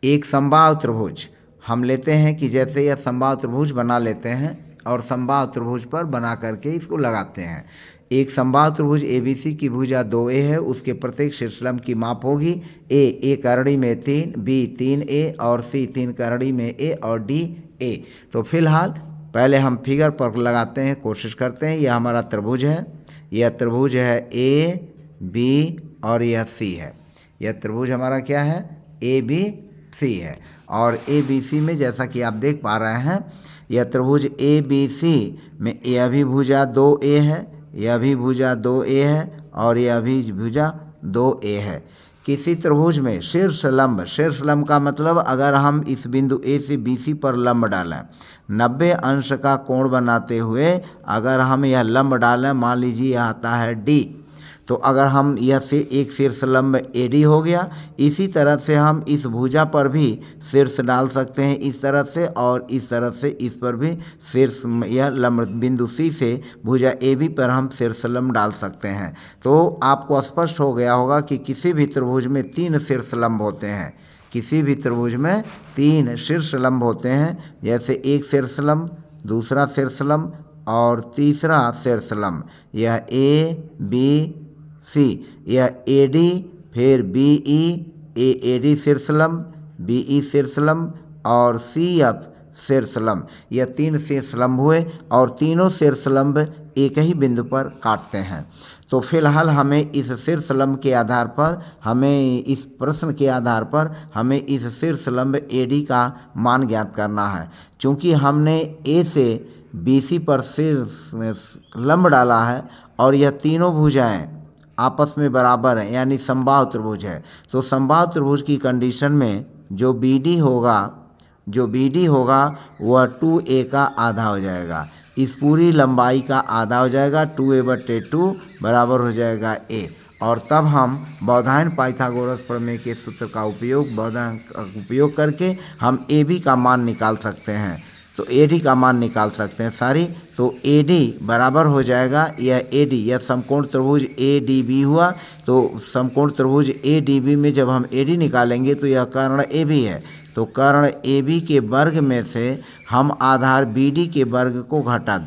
एक समबाहु त्रिभुज हम लेते हैं कि जैसे यह समबाहु त्रिभुज बना लेते हैं और समबाहु त्रिभुज पर बना करके इसको लगाते हैं। एक समबाहु त्रिभुज ABC की भुजा 2A है, उसके प्रत्येक शीर्षलंब की माप होगी A करड़ी में 3, B 3A और C 3 करड़ी में A और D A। तो फिलहाल पहले हम फिगर पर लगाते हैं, कोशिश करते हैं। यह हमारा त्रिभुज है, यह त्रिभुज है A B और यह C है। यह त्रिभुज हमारा क्या है ABC है, और ABC में जैसा कि आप देख पा रहे हैं, यह त्रिभुज ABC में यह भी भुजा 2A है, यह भी भुजा 2A है और यह भी भुजा 2A है। किसी त्रिभुज में शीर्ष लंब का मतलब अगर हम इस बिंदु A से BC पर लंब डालें, 90 अंश का कोण बनाते हुए अगर हम यह लंब डालें, मान लीजिए यह आता है D, तो अगर हम यह से एक शीर्ष लंब AD हो गया। इसी तरह से हम इस भुजा पर भी शीर्ष डाल सकते हैं इस तरह से, और इस तरह से इस पर भी शीर्ष, यह लंब बिंदु C से भुजा AB पर हम शीर्ष लंब डाल सकते हैं। तो आपको स्पष्ट हो गया होगा कि किसी भी त्रिभुज में 3 शीर्ष लंब होते हैं, किसी भी त्रिभुज में 3 शीर्ष लंब होते हैं। जैसे एक शीर्ष लंब, दूसरा शीर्ष लंब और तीसरा शीर्ष लंब। यह ABC, यह AD, फिर BE, AD शीर्ष लंब, BE शीर्ष लंब और CF शीर्ष लंब। यह 3 शीर्ष लंब हुए और तीनों शीर्ष लंब एक ही बिंदु पर काटते हैं। तो फिलहाल हमें इस शीर्ष लंब के आधार पर, हमें इस प्रश्न के आधार पर हमें इस शीर्ष लंब AD का मान ज्ञात करना है। चूँकि हमने A से BC पर शीर्ष में लंब डाला है और यह तीनों भुजाएं आपस में बराबर हैं, यानी समबाहु त्रिभुज है। तो समबाहु त्रिभुज की कंडीशन में जो BD होगा वह 2A का आधा हो जाएगा। इस पूरी लंबाई का आधा हो जाएगा, 2A/2 बराबर हो जाएगा A। और तब हम बौधायन पाइथागोरस प्रमेय के सूत्र का उपयोग करके हम AB का मान निकाल सकते हैं। तो AD का मान निकाल सकते हैं सारी। तो AD बराबर हो जाएगा, यह AD, यह समकोण त्रिभुज ADB हुआ। तो समकोण त्रिभुज ADB में जब हम AD निकालेंगे तो यह कर्ण AB है। तो कर्ण AB के वर्ग में से हम आधार BD के वर्ग को घटा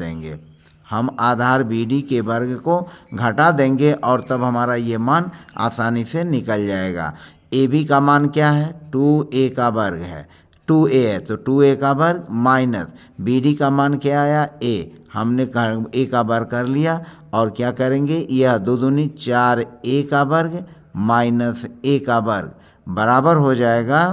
देंगे, और तब हमारा ये मान आसानी से निकल जाएगा। AB का मान क्या है? 2A का वर्ग है, 2A है तो 2A का वर्ग माइनस BD का मान क्या आया? A। हमने A का वर्ग कर लिया और क्या करेंगे? यह 2 दूनी 4A का वर्ग माइनस A का वर्ग बराबर हो जाएगा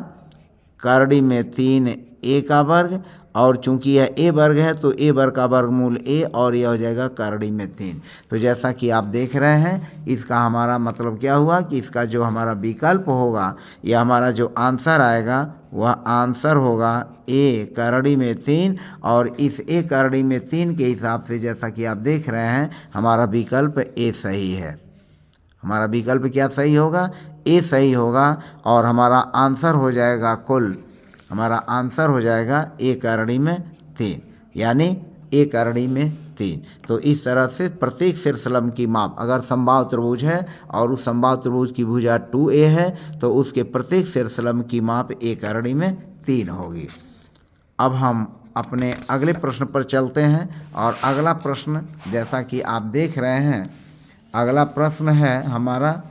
करड़ी में 3A का वर्ग, और चूंकि यह A वर्ग है तो A वर्ग का वर्गमूल A, और यह हो जाएगा करड़ी में 3। तो जैसा कि आप देख रहे हैं, इसका हमारा मतलब क्या हुआ कि इसका जो हमारा विकल्प होगा या हमारा जो आंसर आएगा वह आंसर होगा A करड़ी में 3। और इस A करड़ी में 3 के हिसाब से जैसा कि आप देख रहे हैं हमारा विकल्प A सही है। हमारा विकल्प क्या सही होगा? A सही होगा। और हमारा आंसर हो जाएगा A करड़ी में 3, यानी A करड़ी में 3। तो इस तरह से प्रत्येक शीर्षलंब की माप, अगर समबाहु त्रिभुज है और उस समबाहु त्रिभुज की भुजा 2A है तो उसके प्रत्येक शीर्षलंब की माप A करड़ी में 3 होगी। अब हम अपने अगले प्रश्न पर चलते हैं, और अगला प्रश्न जैसा कि आप देख रहे हैं, अगला प्रश्न है हमारा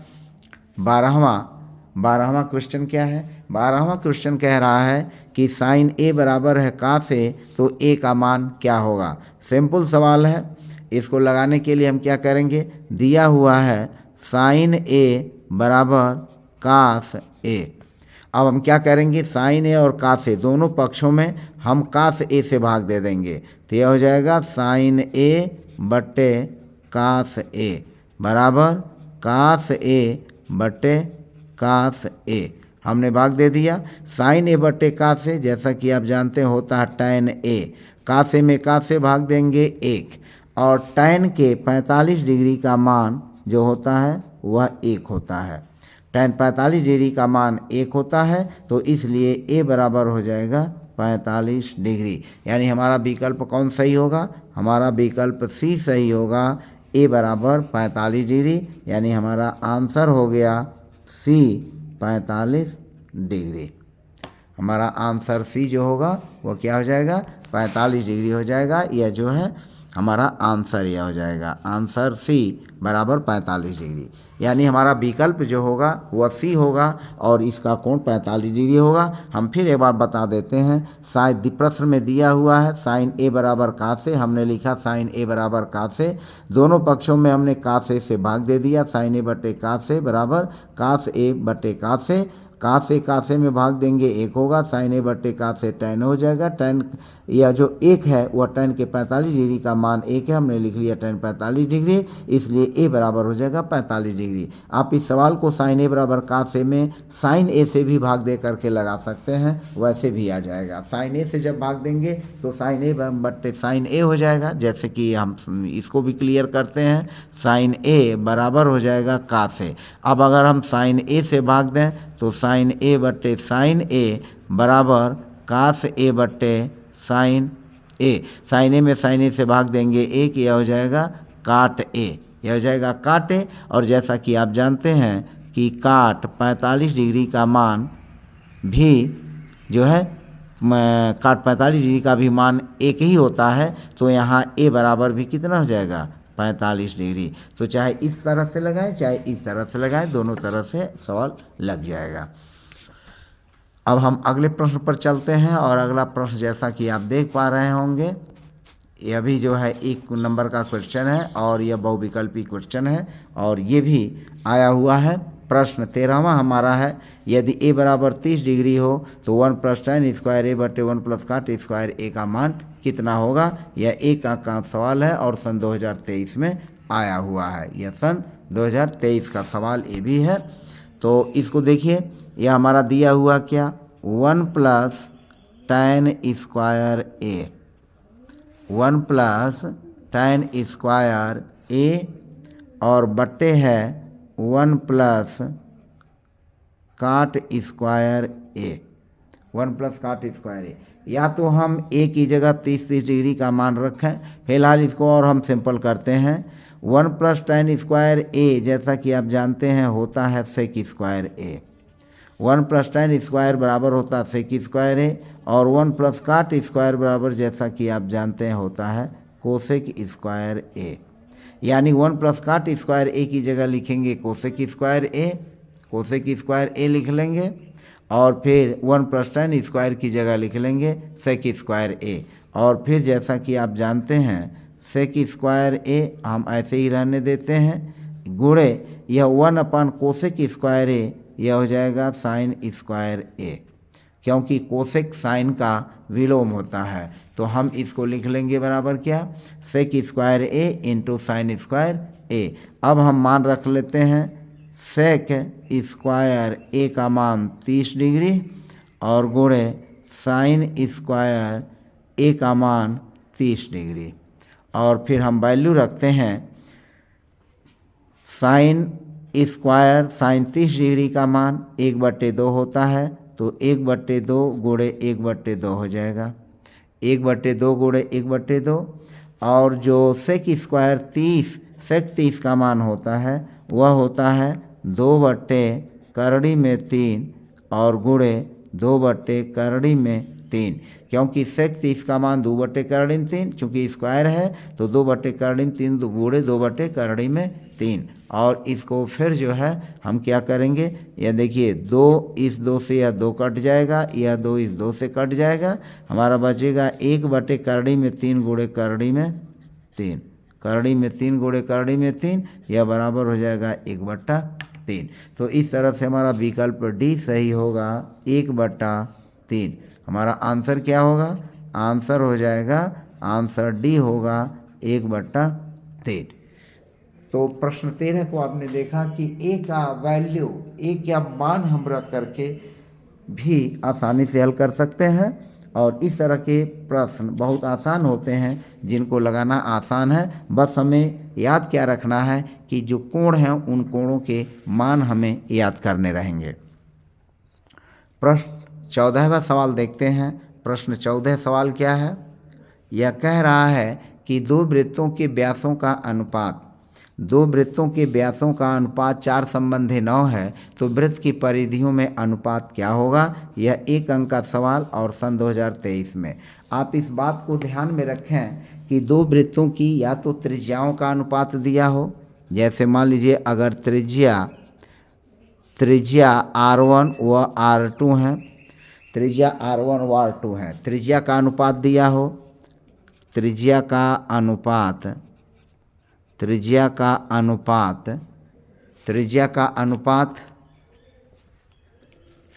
12वां क्वेश्चन क्या है? 12वां क्वेश्चन कह रहा है कि साइन A बराबर है का से, तो A का मान क्या होगा? सिंपल सवाल है। इसको लगाने के लिए हम क्या करेंगे? दिया हुआ है साइन A बराबर कास A। अब हम क्या करेंगे? साइन A और कास A दोनों पक्षों में हम कास A से भाग दे देंगे, तो यह हो जाएगा साइन A बटे कास A बराबर कास A बटे कास A। हमने भाग दे दिया। साइन A बटे कास A जैसा कि आप जानते हैं होता है टैन A। कास A में कास A भाग देंगे 1, और टैन के 45 डिग्री का मान जो होता है वह 1 होता है। टैन 45 डिग्री का मान 1 होता है, तो इसलिए A बराबर हो जाएगा 45 डिग्री। यानी हमारा विकल्प कौन सही होगा? हमारा विकल्प C सही होगा, A बराबर 45 डिग्री। यानी हमारा आंसर हो गया C 45 डिग्री। हमारा आंसर C जो होगा वो क्या हो जाएगा? 45 डिग्री हो जाएगा। यह जो है हमारा आंसर यह हो जाएगा, आंसर C बराबर 45 डिग्री। यानी हमारा विकल्प जो होगा वह C होगा और इसका कोण 45 डिग्री होगा। हम फिर एक बार बता देते हैं, शायद प्रश्न में दिया हुआ है साइन A बराबर कास A, हमने लिखा साइन A बराबर कास A, दोनों पक्षों में हमने कास A से भाग दे दिया। साइन A बटे कास A बराबर कास A बटे कास A। कास A में भाग देंगे 1 होगा, साइन A बटे कास A टैन हो जाएगा। टैन यह जो 1 है वह टैन के 45 डिग्री का मान 1 है, हमने लिख लिया टैन 45 डिग्री, इसलिए A बराबर हो जाएगा 45 डिग्री। आप इस सवाल को साइन A बराबर कास A में साइन A से भी भाग दे करके लगा सकते हैं, वैसे भी आ जाएगा। साइन A से जब भाग देंगे तो साइन A बटे साइन A हो जाएगा। जैसे कि हम इसको भी क्लियर करते हैं, साइन A बराबर हो जाएगा कास A। अब अगर हम साइन A से भाग दें तो साइन A बटे साइन A बराबर कास A बटे साइन A। साइन A में साइन A से भाग देंगे 1, यह हो जाएगा काट A, यह हो जाएगा काट A। और जैसा कि आप जानते हैं कि काट 45 डिग्री का मान भी जो है काट 45 डिग्री का भी मान 1 ही होता है, तो यहाँ A बराबर भी कितना हो जाएगा? 45 डिग्री। तो चाहे इस तरह से लगाएं चाहे इस तरह से लगाएं, दोनों तरह से सवाल लग जाएगा। अब हम अगले प्रश्न पर चलते हैं, और अगला प्रश्न जैसा कि आप देख पा रहे होंगे यह भी जो है 1 नंबर का क्वेश्चन है और यह बहुविकल्पी क्वेश्चन है, और ये भी आया हुआ है प्रश्न 13वां हमारा है, यदि ए बराबर 30 डिग्री हो तो 1 प्लस tan स्क्वायर ए बटे 1 प्लस काट स्क्वायर ए का मान कितना होगा। यह एक अंक का सवाल है और सन 2023 में आया हुआ है। यह सन 2023 का सवाल ये भी है। तो इसको देखिए, यह हमारा दिया हुआ क्या, 1 प्लस tan स्क्वायर ए, 1 प्लस tan स्क्वायर ए और बट्टे है 1 प्लस काट स्क्वायर ए, 1 प्लस काट स्क्वायर ए। या तो हम ए की जगह 30 डिग्री का मान रखें, फिलहाल इसको और हम सिंपल करते हैं। 1 प्लस tan स्क्वायर ए जैसा कि आप जानते हैं होता है सेक स्क्वायर ए, 1 प्लस tan स्क्वायर बराबर होता है सेक स्क्वायर ए, और 1 प्लस काट स्क्वायर बराबर जैसा कि आप जानते हैं होता है कोसेक स्क्वायर ए। यानी 1 प्लस काट स्क्वायर ए की जगह लिखेंगे कोसेक स्क्वायर ए, कोसेक स्क्वायर ए लिख लेंगे, और फिर 1 प्लस tan स्क्वायर की जगह लिख लेंगे सेक स्क्वायर ए, और फिर जैसा कि आप जानते हैं सेक स्क्वायर ए हम ऐसे ही रहने देते हैं, गुणे यह 1 अपन कोसेक स्क्वायर ए, यह हो जाएगा साइन स्क्वायर ए, क्योंकि कोसेक साइन का विलोम होता है। तो हम इसको लिख लेंगे बराबर क्या, सेक स्क्वायर ए इंटू साइन स्क्वायर ए। अब हम मान रख लेते हैं सेक स्क्वायर ए का मान 30 डिग्री और गुणे साइन स्क्वायर ए का मान 30 डिग्री, और फिर हम वैल्यू रखते हैं साइन स्क्वायर, साइन 30 डिग्री का मान 1/2 होता है, तो 1/2 गुणे 1/2 हो जाएगा, 1/2 गुणे 1/2, और जो सेक स्क्वायर 30 सेक 30 का मान होता है वह होता है 2/3 और गुणे 2/3, क्योंकि सेक 30 का मान 2/3, चूँकि स्क्वायर है तो 2/3 गुणे 2/3, और इसको फिर जो है हम क्या करेंगे, यह देखिए 2 इस 2 से यह 2 कट जाएगा, यह 2 इस 2 से कट जाएगा, हमारा बचेगा 1/3 गुणे 3 गुणे 3, यह बराबर हो जाएगा 1/3। तो इस तरह से हमारा विकल्प डी सही होगा 1/3। हमारा आंसर क्या होगा, आंसर हो जाएगा, आंसर डी होगा 1/3। तो प्रश्न 13 को आपने देखा कि ए का वैल्यू, ए का मान हम रख करके भी आसानी से हल कर सकते हैं, और इस तरह के प्रश्न बहुत आसान होते हैं जिनको लगाना आसान है। बस हमें याद क्या रखना है कि जो कोण हैं उन कोणों के मान हमें याद करने रहेंगे। प्रश्न 14वां सवाल देखते हैं। प्रश्न 14 सवाल क्या है, यह कह रहा है कि दो वृत्तों के व्यासों का अनुपात 4 संबंधी 9 है, तो वृत्त की परिधियों में अनुपात क्या होगा। यह एक अंक का सवाल और सन 2023 में। आप इस बात को ध्यान में रखें कि दो वृत्तों की या तो त्रिज्याओं का अनुपात दिया हो, जैसे मान लीजिए अगर त्रिज्या R1 व R2 है, त्रिज्या R1 व R2 है, त्रिज्या का अनुपात दिया हो, त्रिज्या का अनुपात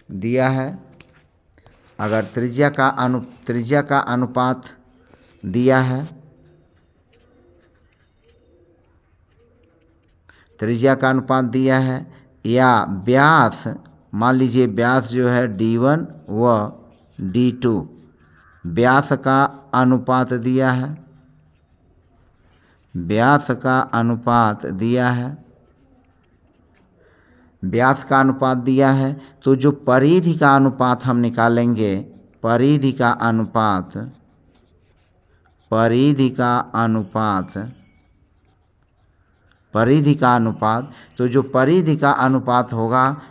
दिया है। अगर त्रिज्या का अनुपात दिया है, त्रिज्या का अनुपात दिया है, या व्यास मान लीजिए व्यास जो है D1 व D2, व्यास का अनुपात दिया है, व्यास का अनुपात दिया है, तो जो परिधि का अनुपात हम निकालेंगे, परिधि का अनुपात, तो जो परिधि का अनुपात होगा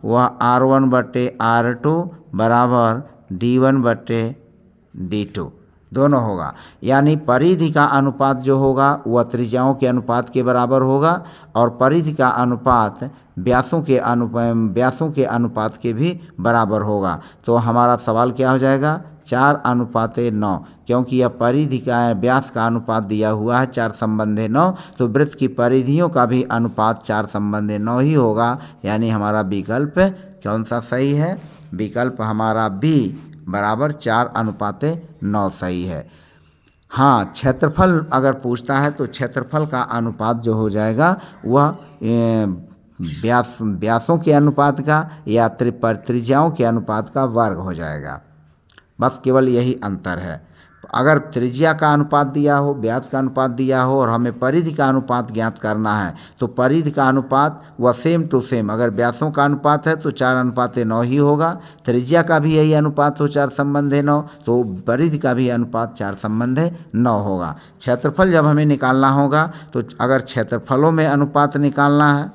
वह R1/R2 बराबर D1/D2 दोनों होगा। यानी परिधि का अनुपात जो होगा वह त्रिज्याओं के अनुपात के बराबर होगा, और परिधि का अनुपात व्यासों के अनुपात के भी बराबर होगा। तो हमारा सवाल क्या हो जाएगा, 4:9, क्योंकि यह परिधि का व्यास का अनुपात दिया हुआ है 4:9, तो वृत्त की परिधियों का भी अनुपात 4:9 ही होगा। यानी हमारा विकल्प कौन सा सही है? विकल्प हमारा बी बराबर 4:9 सही है। हाँ, क्षेत्रफल अगर पूछता है तो क्षेत्रफल का अनुपात जो हो जाएगा वह व्यासों के अनुपात का या त्रिज्याओं के अनुपात का वर्ग हो जाएगा। बस केवल यही अंतर है। अगर त्रिज्या का अनुपात दिया हो, व्यास का अनुपात दिया हो और हमें परिधि का अनुपात ज्ञात करना है तो परिधि का अनुपात वह सेम टू सेम, अगर व्यासों का अनुपात है तो 4:9 ही होगा, त्रिज्या का भी यही अनुपात हो 4:9, तो परिधि का भी अनुपात 4:9 होगा। क्षेत्रफल जब हमें निकालना होगा तो अगर क्षेत्रफलों में अनुपात निकालना है,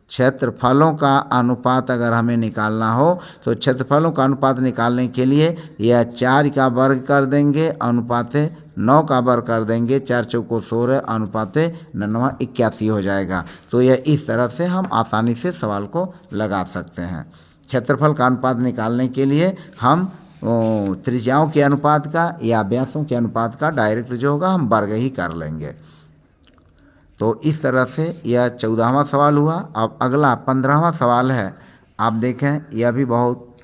क्षेत्रफलों का अनुपात अगर हमें निकालना हो तो क्षेत्रफलों का अनुपात निकालने के लिए यह 4 का वर्ग कर देंगे अनुपाते 9 का वर्ग कर देंगे, 4 चौको 16 अनुपाते 9 81 हो जाएगा। तो यह इस तरह से हम आसानी से सवाल को लगा सकते हैं। क्षेत्रफल का अनुपात निकालने के लिए हम त्रिज्याओं के अनुपात का या व्यासों के अनुपात का डायरेक्ट जो होगा हम वर्ग ही कर लेंगे। तो इस तरह से यह 14वां सवाल हुआ। अब अगला 15वां सवाल है। आप देखें, यह भी बहुत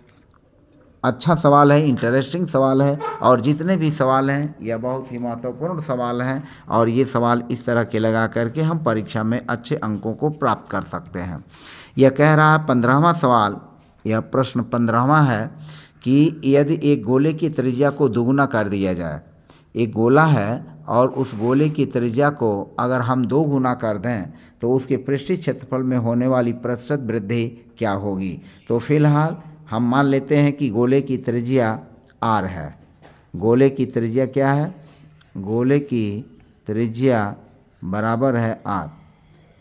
अच्छा सवाल है, इंटरेस्टिंग सवाल है, और जितने भी सवाल हैं यह बहुत ही महत्वपूर्ण सवाल हैं, और ये सवाल इस तरह के लगा करके हम परीक्षा में अच्छे अंकों को प्राप्त कर सकते हैं। यह कह रहा है 15वां सवाल, यह प्रश्न 15वां है कि यदि एक गोले की त्रिज्या को दोगुना कर दिया जाए, एक गोला है और उस गोले की त्रिज्या को अगर हम 2 गुना कर दें तो उसके पृष्ठीय क्षेत्रफल में होने वाली प्रतिशत वृद्धि क्या होगी। तो फिलहाल हम मान लेते हैं कि गोले की त्रिज्या r है। गोले की त्रिज्या क्या है? गोले की त्रिज्या बराबर है r।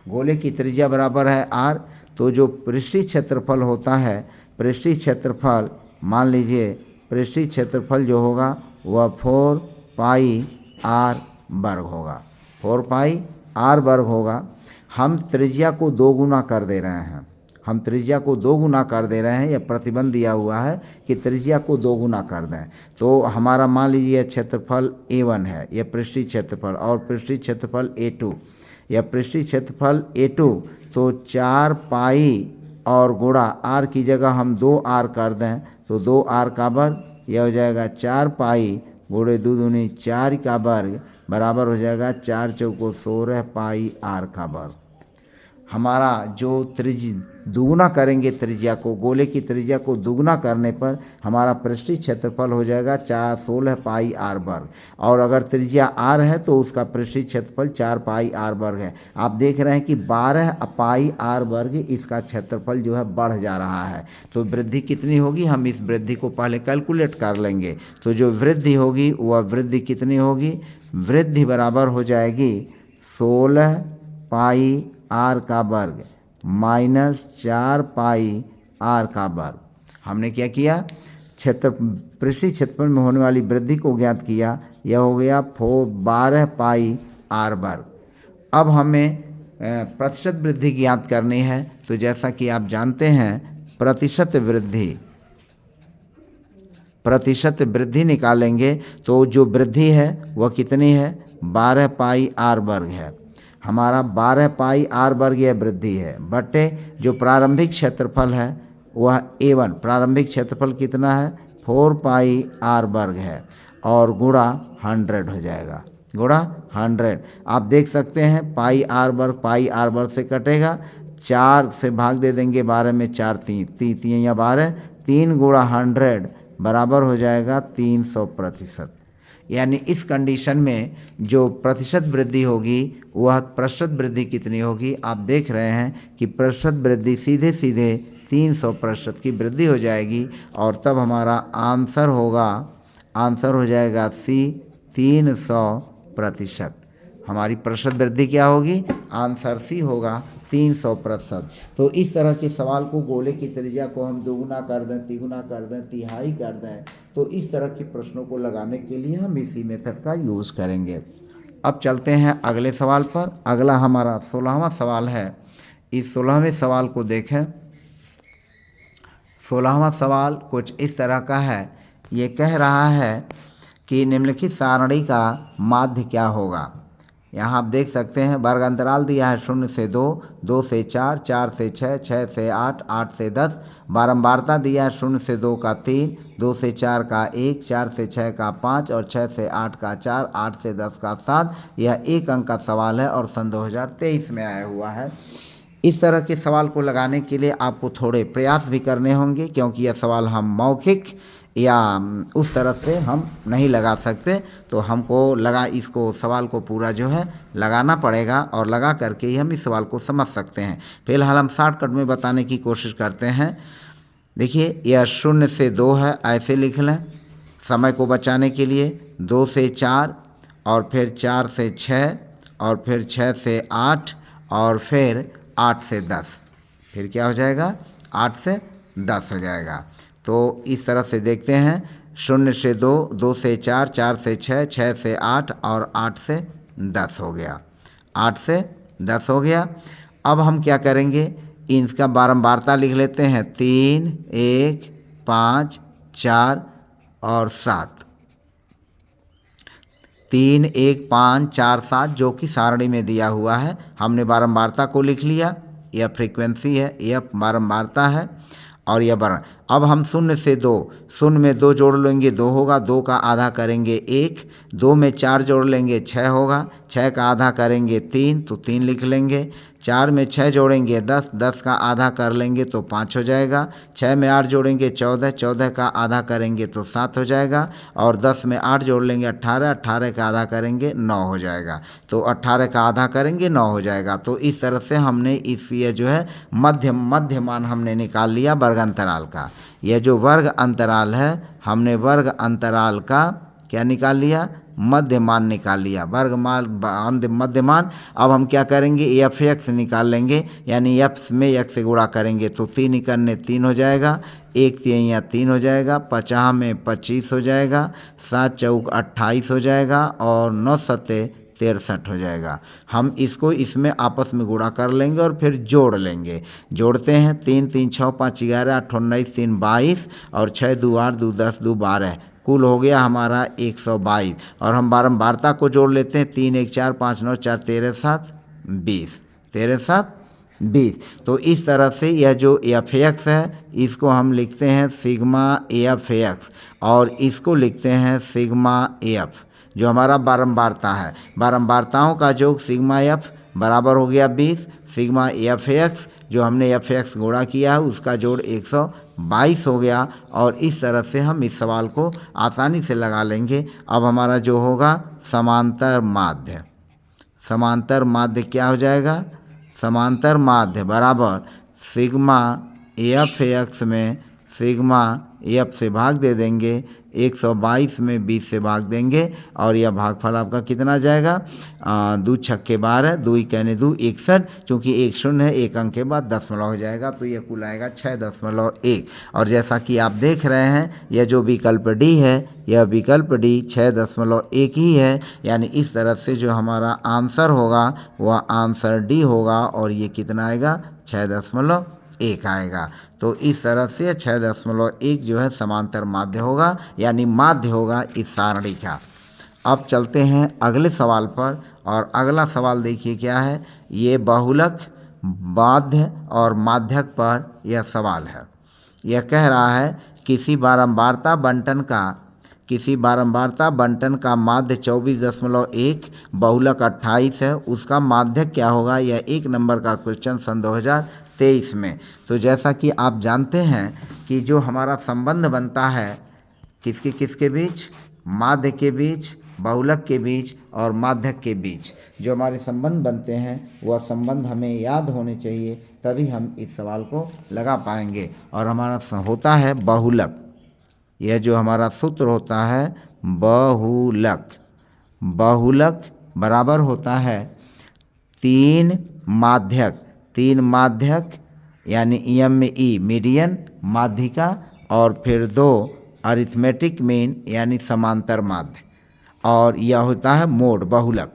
गोले की त्रिज्या बराबर है r, तो जो पृष्ठीय क्षेत्रफल होता है, पृष्ठीय क्षेत्रफल मान लीजिए, पृष्ठीय क्षेत्रफल जो होगा वह 4πr वर्ग होगा, 4πr वर्ग होगा। हम त्रिज्या को 2 गुना कर दे रहे हैं, हम त्रिज्या को 2 गुना कर दे रहे हैं, यह प्रतिबंध दिया हुआ है कि त्रिज्या को 2 गुना कर दें। तो हमारा मान लीजिए क्षेत्रफल A1 है, यह पृष्ठीय क्षेत्रफल, और पृष्ठीय क्षेत्रफल A2, यह पृष्ठीय क्षेत्रफल A2, तो 4π और गुणा r की जगह हम 2r कर दें तो 2r का वर्ग, यह हो जाएगा 4π गुणे 2 दूनी 4 का वर्ग बराबर हो जाएगा 4 चौको 16 πr का वर्ग। हमारा जो दुगुना करेंगे त्रिज्या को, गोले की त्रिज्या को दुगुना करने पर हमारा पृष्ठीय क्षेत्रफल हो जाएगा 16 πr वर्ग, और अगर त्रिज्या r है तो उसका पृष्ठीय क्षेत्रफल 4 πr वर्ग है। आप देख रहे हैं कि 12 πr वर्ग इसका क्षेत्रफल जो है बढ़ जा रहा है। तो वृद्धि कितनी होगी, हम इस वृद्धि को पहले कैलकुलेट कर लेंगे। तो जो वृद्धि होगी वह वृद्धि कितनी होगी? वृद्धि बराबर हो जाएगी 16 πr का वर्ग माइनस 4 πr का वर्ग। हमने क्या किया? पृष्ठीय क्षेत्रफल में होने वाली वृद्धि को ज्ञात किया, यह हो गया 12 πr वर्ग। अब हमें प्रतिशत वृद्धि ज्ञात करनी है। तो जैसा कि आप जानते हैं प्रतिशत वृद्धि निकालेंगे तो जो वृद्धि है वह कितनी है? 12 πr वर्ग है। हमारा 12 πr वर्ग यह वृद्धि है, बटे जो प्रारंभिक क्षेत्रफल है वह A1, प्रारंभिक क्षेत्रफल कितना है? 4 πr वर्ग है, और गुणा 100 हो जाएगा, गुणा 100। आप देख सकते हैं πr वर्ग से कटेगा, 4 से भाग दे देंगे, 12 में 4 तीन या 12, 3 गुणा 100 बराबर हो जाएगा 300%। यानी इस कंडीशन में जो प्रतिशत वृद्धि होगी वह प्रतिशत वृद्धि कितनी होगी? आप देख रहे हैं कि प्रतिशत वृद्धि सीधे सीधे 300% की वृद्धि हो जाएगी, और तब हमारा आंसर हो जाएगा C 300%। हमारी प्रतिशत वृद्धि क्या होगी? आंसर C होगा 300%। तो इस तरह के सवाल को, गोले की त्रिज्या को हम दोगुना कर दें, तिगुना कर दें, तिहाई कर दें, तो इस तरह के प्रश्नों को लगाने के लिए हम इसी मेथड का यूज़ करेंगे। अब चलते हैं अगले सवाल पर। अगला हमारा 16वां सवाल है। इस 16वें सवाल को देखें। 16वां सवाल कुछ इस तरह का है। ये कह रहा है कि निम्नलिखित सारणी का माध्य क्या होगा। यहाँ आप देख सकते हैं वर्ग अंतराल दिया है 0 से 2, 2 से 4, 4 से 6, 6 से 8, 8 से 10। बारंबारता दिया है 0 से 2 का 3, 2 से 4 का 1, 4 से 6 का 5 और 6 से 8 का 4, 8 से 10 का 7। यह 1 अंक का सवाल है और सन 2023 में आया हुआ है। इस तरह के सवाल को लगाने के लिए आपको थोड़े प्रयास भी करने होंगे, क्योंकि यह सवाल हम मौखिक या उस तरह से हम नहीं लगा सकते। तो हमको इसको सवाल को पूरा जो है लगाना पड़ेगा और लगा करके ही हम इस सवाल को समझ सकते हैं। फिलहाल हम शॉर्टकट में बताने की कोशिश करते हैं। देखिए, यह 0 से 2 है, ऐसे लिख लें समय को बचाने के लिए। 2 से 4 और फिर 4 से 6 और फिर 6 से 8 और फिर 8 से 10। फिर क्या हो जाएगा, 8 से 10 हो जाएगा। तो इस तरह से देखते हैं, 0 से 2, 2 से 4, 4 से 6, 6 से 8 और 8 से 10 हो गया, 8 से 10 हो गया। अब हम क्या करेंगे, इनका बारंबारता लिख लेते हैं। 3, 1, 5, 4 और 7। 3, 1, 5, 4, 7 जो कि सारणी में दिया हुआ है। हमने बारंबारता को लिख लिया, यह फ्रीक्वेंसी है, यह बारंबारता है और यह बारह। अब हम 0 से 2, 0 में 2 जोड़ लेंगे 2 होगा, 2 का आधा करेंगे 1, 2 में 4 जोड़ लेंगे 6 होगा, 6 का आधा करेंगे 3 तो 3 लिख लेंगे। 4 में 6 जोड़ेंगे 10, 10 का आधा कर लेंगे तो 5 हो जाएगा। 6 में 8 जोड़ेंगे 14, 14 का आधा करेंगे तो 7 हो जाएगा। और 10 में 8 जोड़ लेंगे 18, 18 का आधा करेंगे 9 हो जाएगा। तो 18 का आधा करेंगे 9 हो जाएगा। तो इस तरह से हमने ये जो है मध्य मान हमने निकाल लिया वर्ग अंतराल का। यह जो वर्ग अंतराल है, हमने वर्ग अंतराल का क्या निकाल लिया, मध्य मान निकाल लिया, वर्ग मान मध्य मान। अब हम क्या करेंगे, एफ एक्स निकाल लेंगे, यानी एफ में एक्स से गुणा करेंगे तो 3 इकन्ने 3 हो जाएगा, 1 तिहैया 3 हो जाएगा, 50 में 25 हो जाएगा, 7 चौक 28 हो जाएगा और 9 सत्ते 63 हो जाएगा। हम इसको इसमें आपस में गुणा कर लेंगे और फिर जोड़ लेंगे। जोड़ते हैं, 3 3 6 5 11 8 19 3 22 और 6 2 8 2 10 2 12, कुल हो गया हमारा 122। और हम बारंबारता को जोड़ लेते हैं, 3 1 4 5 9 4 13 7 20, 13 7 20। तो इस तरह से यह जो एफ एक्स है इसको हम लिखते हैं सिग्मा एफ एक्स और इसको लिखते हैं सिग्मा एफ, जो हमारा बारंबारता है। बारंबारताओं का योग सिग्मा एफ बराबर हो गया 20, सिग्मा एफ एक्स जो हमने एफ एक्स गुणा किया है उसका जोड़ 122 हो गया। और इस तरह से हम इस सवाल को आसानी से लगा लेंगे। अब हमारा जो होगा समांतर माध्य, समांतर माध्य क्या हो जाएगा, समांतर माध्य बराबर सिग्मा एफ एक्स में सिग्मा एफ से भाग दे देंगे, 122 में 20 से भाग देंगे और यह भागफल आपका कितना जाएगा, 2 छक्के 12, 2 इक्याने 2 61। चूँकि 1 शून्य है, 1 अंक के बाद दशमलव हो जाएगा तो यह कुल आएगा 6.1। और जैसा कि आप देख रहे हैं यह जो विकल्प डी है, यह विकल्प डी 6.1 ही है। यानी इस तरह से जो हमारा आंसर होगा वह आंसर डी होगा और ये कितना आएगा, 6.1 आएगा। तो इस तरह से 6.1 जो है समांतर माध्य होगा, यानी माध्य होगा इस सारणी का। अब चलते हैं अगले सवाल पर और अगला सवाल देखिए क्या है। ये बहुलक, बाध्य और माध्यक पर यह सवाल है। यह कह रहा है किसी बारंबारता बंटन का माध्य 24.1, बहुलक 28 है, उसका माध्यक क्या होगा। यह 1 नंबर का क्वेश्चन सन 2023 में। तो जैसा कि आप जानते हैं कि जो हमारा संबंध बनता है किसके बीच, माध्य के बीच, बहुलक के बीच और माध्यक के बीच, जो हमारे संबंध बनते हैं वह संबंध हमें याद होने चाहिए, तभी हम इस सवाल को लगा पाएंगे। और हमारा होता है बहुलक, यह जो हमारा सूत्र होता है बहुलक, बहुलक बराबर होता है 3 माध्यक, 3 माध्यक यानी एम में ई मीडियन माध्यिका और फिर 2 अरिथमेटिक मीन यानी समांतर माध्य, और यह होता है मोड बहुलक।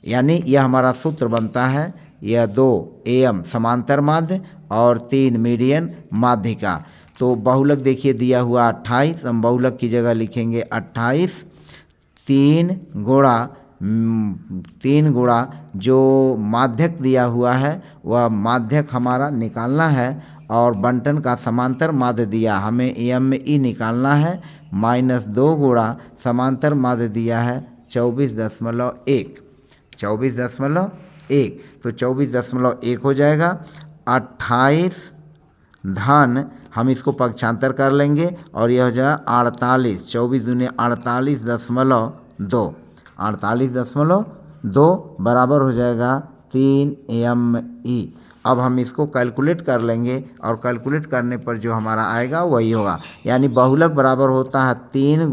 यानी यह हमारा सूत्र बनता है, यह 2 एम समांतर माध्य और 3 मीडियन माध्यिका। तो बहुलक देखिए दिया हुआ 28, हम बहुलक की जगह लिखेंगे 28। 3 गुणा जो माध्यक दिया हुआ है वह माध्यक हमारा निकालना है, और बंटन का समांतर माध्य दिया हमें ME निकालना है, -2 गुणा समांतर माध्य दिया है 24.1। 24.1 तो 24.1 हो जाएगा। 28 धन हम इसको पक्षांतर कर लेंगे और यह हो जाएगा 48। 24 दूनी 48.2। 48.2 बराबर हो जाएगा 3 ME। अब हम इसको कैलकुलेट कर लेंगे और कैलकुलेट करने पर जो हमारा आएगा वही होगा, यानी बहुलक बराबर होता है 3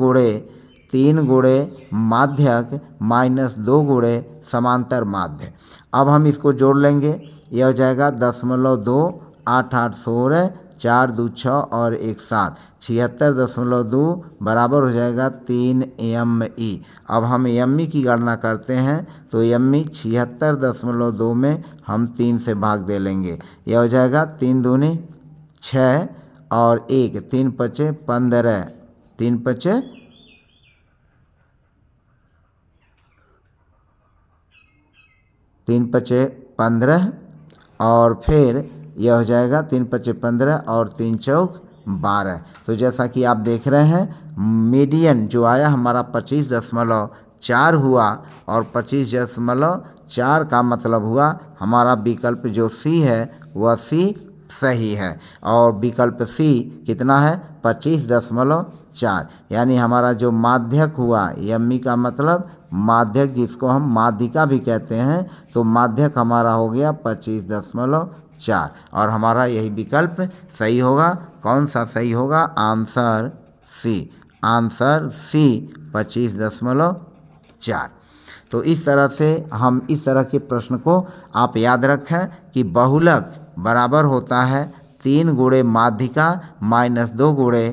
गुणे माध्यक -2 गुणे समांतर माध्य। अब हम इसको जोड़ लेंगे, यह हो जाएगा 0.2, 8 8 16, 4 2 6 और 1 7, 76.2 बराबर हो जाएगा 3 ME। अब हम ME की गणना करते हैं तो ME 76.2 में हम 3 से भाग दे लेंगे, यह हो जाएगा 3 दूनी 6 और 1 3 पचे 15, 3 पचे 15 और फिर यह हो जाएगा 3 पचे 15 और 3 चौक 12। तो जैसा कि आप देख रहे हैं मीडियन जो आया हमारा 25.4 हुआ, और 25.4 का मतलब हुआ हमारा विकल्प जो C है वह C सही है, और विकल्प C कितना है 25.4, यानी हमारा जो माध्यक हुआ ME का मतलब माध्यक जिसको हम माध्यिका भी कहते हैं, तो माध्यक हमारा हो गया 25.4 और हमारा यही विकल्प सही होगा। कौन सा सही होगा? Answer C। Answer C 25.4। तो इस तरह से हम इस तरह के प्रश्न को आप याद रखें कि बहुलक बराबर होता है 3 गुणे माध्यिका -2 गुणे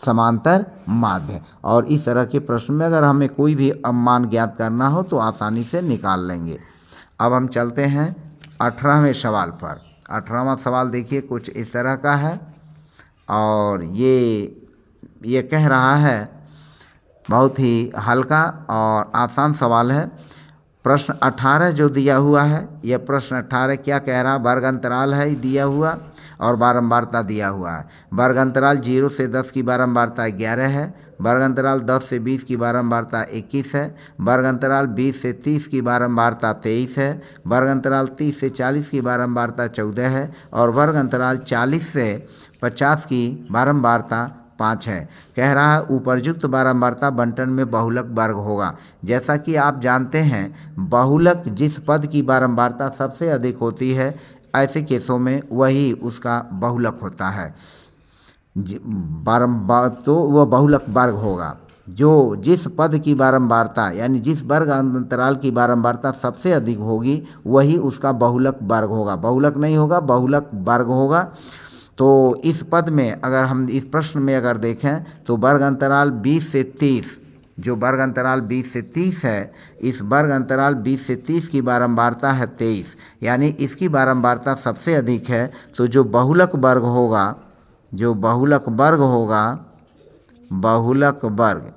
समांतर माध्य, और इस तरह के प्रश्न में अगर हमें कोई भी मान ज्ञात करना हो तो आसानी से निकाल लेंगे। अब हम चलते हैं 18वें सवाल पर। 18वां सवाल देखिए कुछ इस तरह का है, और ये कह रहा है, बहुत ही हल्का और आसान सवाल है। प्रश्न 18 जो दिया हुआ है, यह प्रश्न 18 क्या कह रहा है? वर्ग अंतराल है दिया हुआ और बारंबारता दिया हुआ है। वर्ग अंतराल 0 से 10 की बारंबारता 11 है, वर्ग अंतराल 10 से 20 की बारंबारता 21 है, वर्ग अंतराल 20 से 30 की बारंबारता 23 है, वर्ग अंतराल 30 से 40 की बारंबारता 14 है, और वर्ग अंतराल 40 से 50 की बारंबारता 5 है। कह रहा है उपरयुक्त बारंबारता बंटन में बहुलक वर्ग होगा। जैसा कि आप जानते हैं बहुलक जिस पद की बारंबारता सबसे अधिक होती है, ऐसे केसों में वही उसका बहुलक होता है, तो वह बहुलक वर्ग होगा। जो जिस पद की बारंबारता यानी जिस वर्ग अंतराल की बारंबारता सबसे अधिक होगी वही उसका बहुलक वर्ग होगा, बहुलक नहीं होगा, बहुलक वर्ग होगा। तो इस पद में अगर हम इस प्रश्न में अगर देखें तो वर्ग अंतराल 20 से 30, जो वर्ग अंतराल 20 से 30 है, इस वर्ग अंतराल 20 से 30 की बारंबारता है 23, यानी इसकी बारंबारता सबसे अधिक है। तो जो बहुलक वर्ग होगा, जो बहुलक वर्ग होगा, बहुलक वर्ग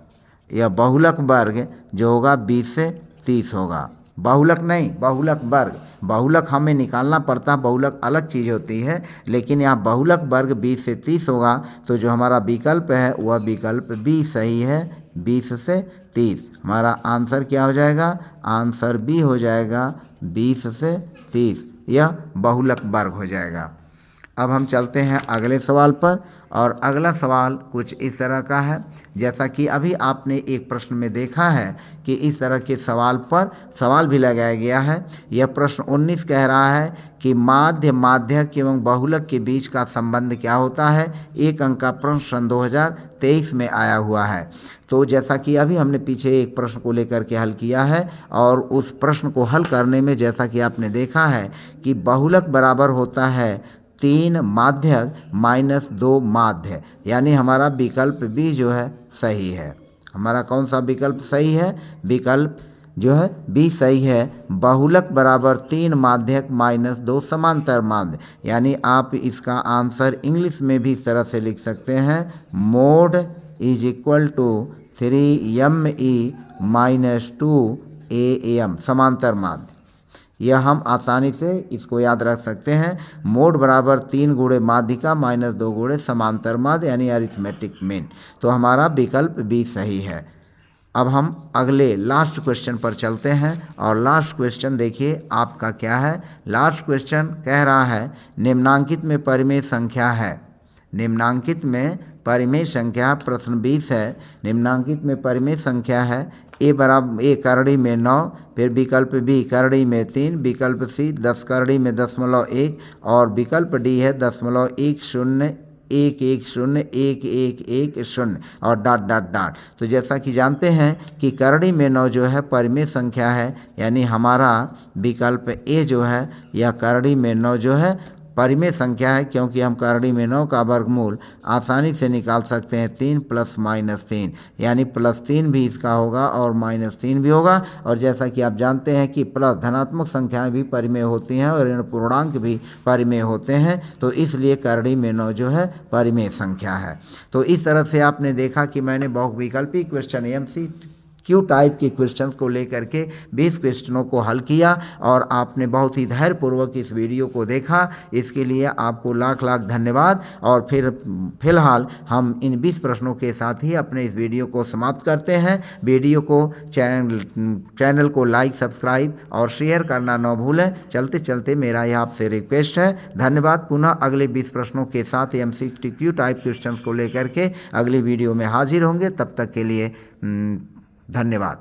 या बहुलक वर्ग जो होगा 20 से 30 होगा। बहुलक नहीं, बहुलक वर्ग। बहुलक हमें निकालना पड़ता है, बहुलक अलग चीज़ होती है, लेकिन यहाँ बहुलक वर्ग 20 से 30 होगा। तो जो हमारा विकल्प है वह विकल्प B सही है, 20 से 30। हमारा आंसर क्या हो जाएगा? आंसर B हो जाएगा 20 से 30, यह बहुलक वर्ग हो जाएगा। अब हम चलते हैं अगले सवाल पर, और अगला सवाल कुछ इस तरह का है। जैसा कि अभी आपने एक प्रश्न में देखा है कि इस तरह के सवाल पर सवाल भी लगाया गया है। यह प्रश्न 19 कह रहा है कि माध्य, माध्यक एवं बहुलक के बीच का संबंध क्या होता है। एक अंक का प्रश्न सन 2023 में आया हुआ है। तो जैसा कि अभी हमने पीछे एक प्रश्न को लेकर के हल किया है, और उस प्रश्न को हल करने में जैसा कि आपने देखा है कि बहुलक बराबर होता है 3 माध्यक -2 माध्य, यानी हमारा विकल्प B जो है सही है। हमारा कौन सा विकल्प सही है? विकल्प जो है बी सही है। बहुलक बराबर 3 माध्यक माइनस 2 समांतर माध्य, यानी आप इसका आंसर इंग्लिश में भी इस तरह से लिख सकते हैं, mode is equal to 3ME minus 2AM समांतर माध्य। यह हम आसानी से इसको याद रख सकते हैं। मोड बराबर 3 गुणे माध्यिका माइनस 2 गुणे समांतर माध्य, यानी अरिथमेटिक मीन। तो हमारा विकल्प बी सही है। अब हम अगले लास्ट क्वेश्चन पर चलते हैं और लास्ट क्वेश्चन देखिए आपका क्या है। लास्ट क्वेश्चन कह रहा है निम्नांकित में परिमेय संख्या है। निम्नांकित में परिमेय संख्या प्रश्न 20 है। निम्नांकित में परिमेय संख्या है ए बराबर ए करड़ी में 9, फिर विकल्प बी करड़ी में 3, विकल्प सी 10 करड़ी में 0.1 और विकल्प डी है 0.1011011110 और डॉट डॉट डॉट। तो जैसा कि जानते हैं कि करड़ी में 9 जो है परिमेय संख्या है, यानी हमारा विकल्प ए जो है यह करड़ी में 9 जो है परिमेय संख्या है, क्योंकि हम करड़ी में 9 का वर्गमूल आसानी से निकाल सकते हैं 3 + -3, यानी +3 भी इसका होगा और -3 भी होगा। और जैसा कि आप जानते हैं कि प्लस धनात्मक संख्याएं भी परिमेय होती हैं और ऋण पूर्णांक भी परिमेय होते हैं, तो इसलिए करड़ी में 9 जो है परिमेय संख्या है। तो इस तरह से आपने देखा कि मैंने बहुविकल्पी क्वेश्चन MCQ टाइप के क्वेश्चंस को लेकर के 20 क्वेश्चनों को हल किया और आपने बहुत ही धैर्यपूर्वक इस वीडियो को देखा। इसके लिए आपको लाख लाख धन्यवाद। और फिर फिलहाल हम इन 20 प्रश्नों के साथ ही अपने इस वीडियो को समाप्त करते हैं। वीडियो को चैनल को लाइक, सब्सक्राइब और शेयर करना न भूलें। चलते चलते मेरा यह आपसे रिक्वेस्ट है। धन्यवाद। पुनः अगले 20 प्रश्नों के साथ MCQ टाइप क्वेश्चंस को लेकर के अगली वीडियो में हाजिर होंगे। तब तक के लिए धन्यवाद।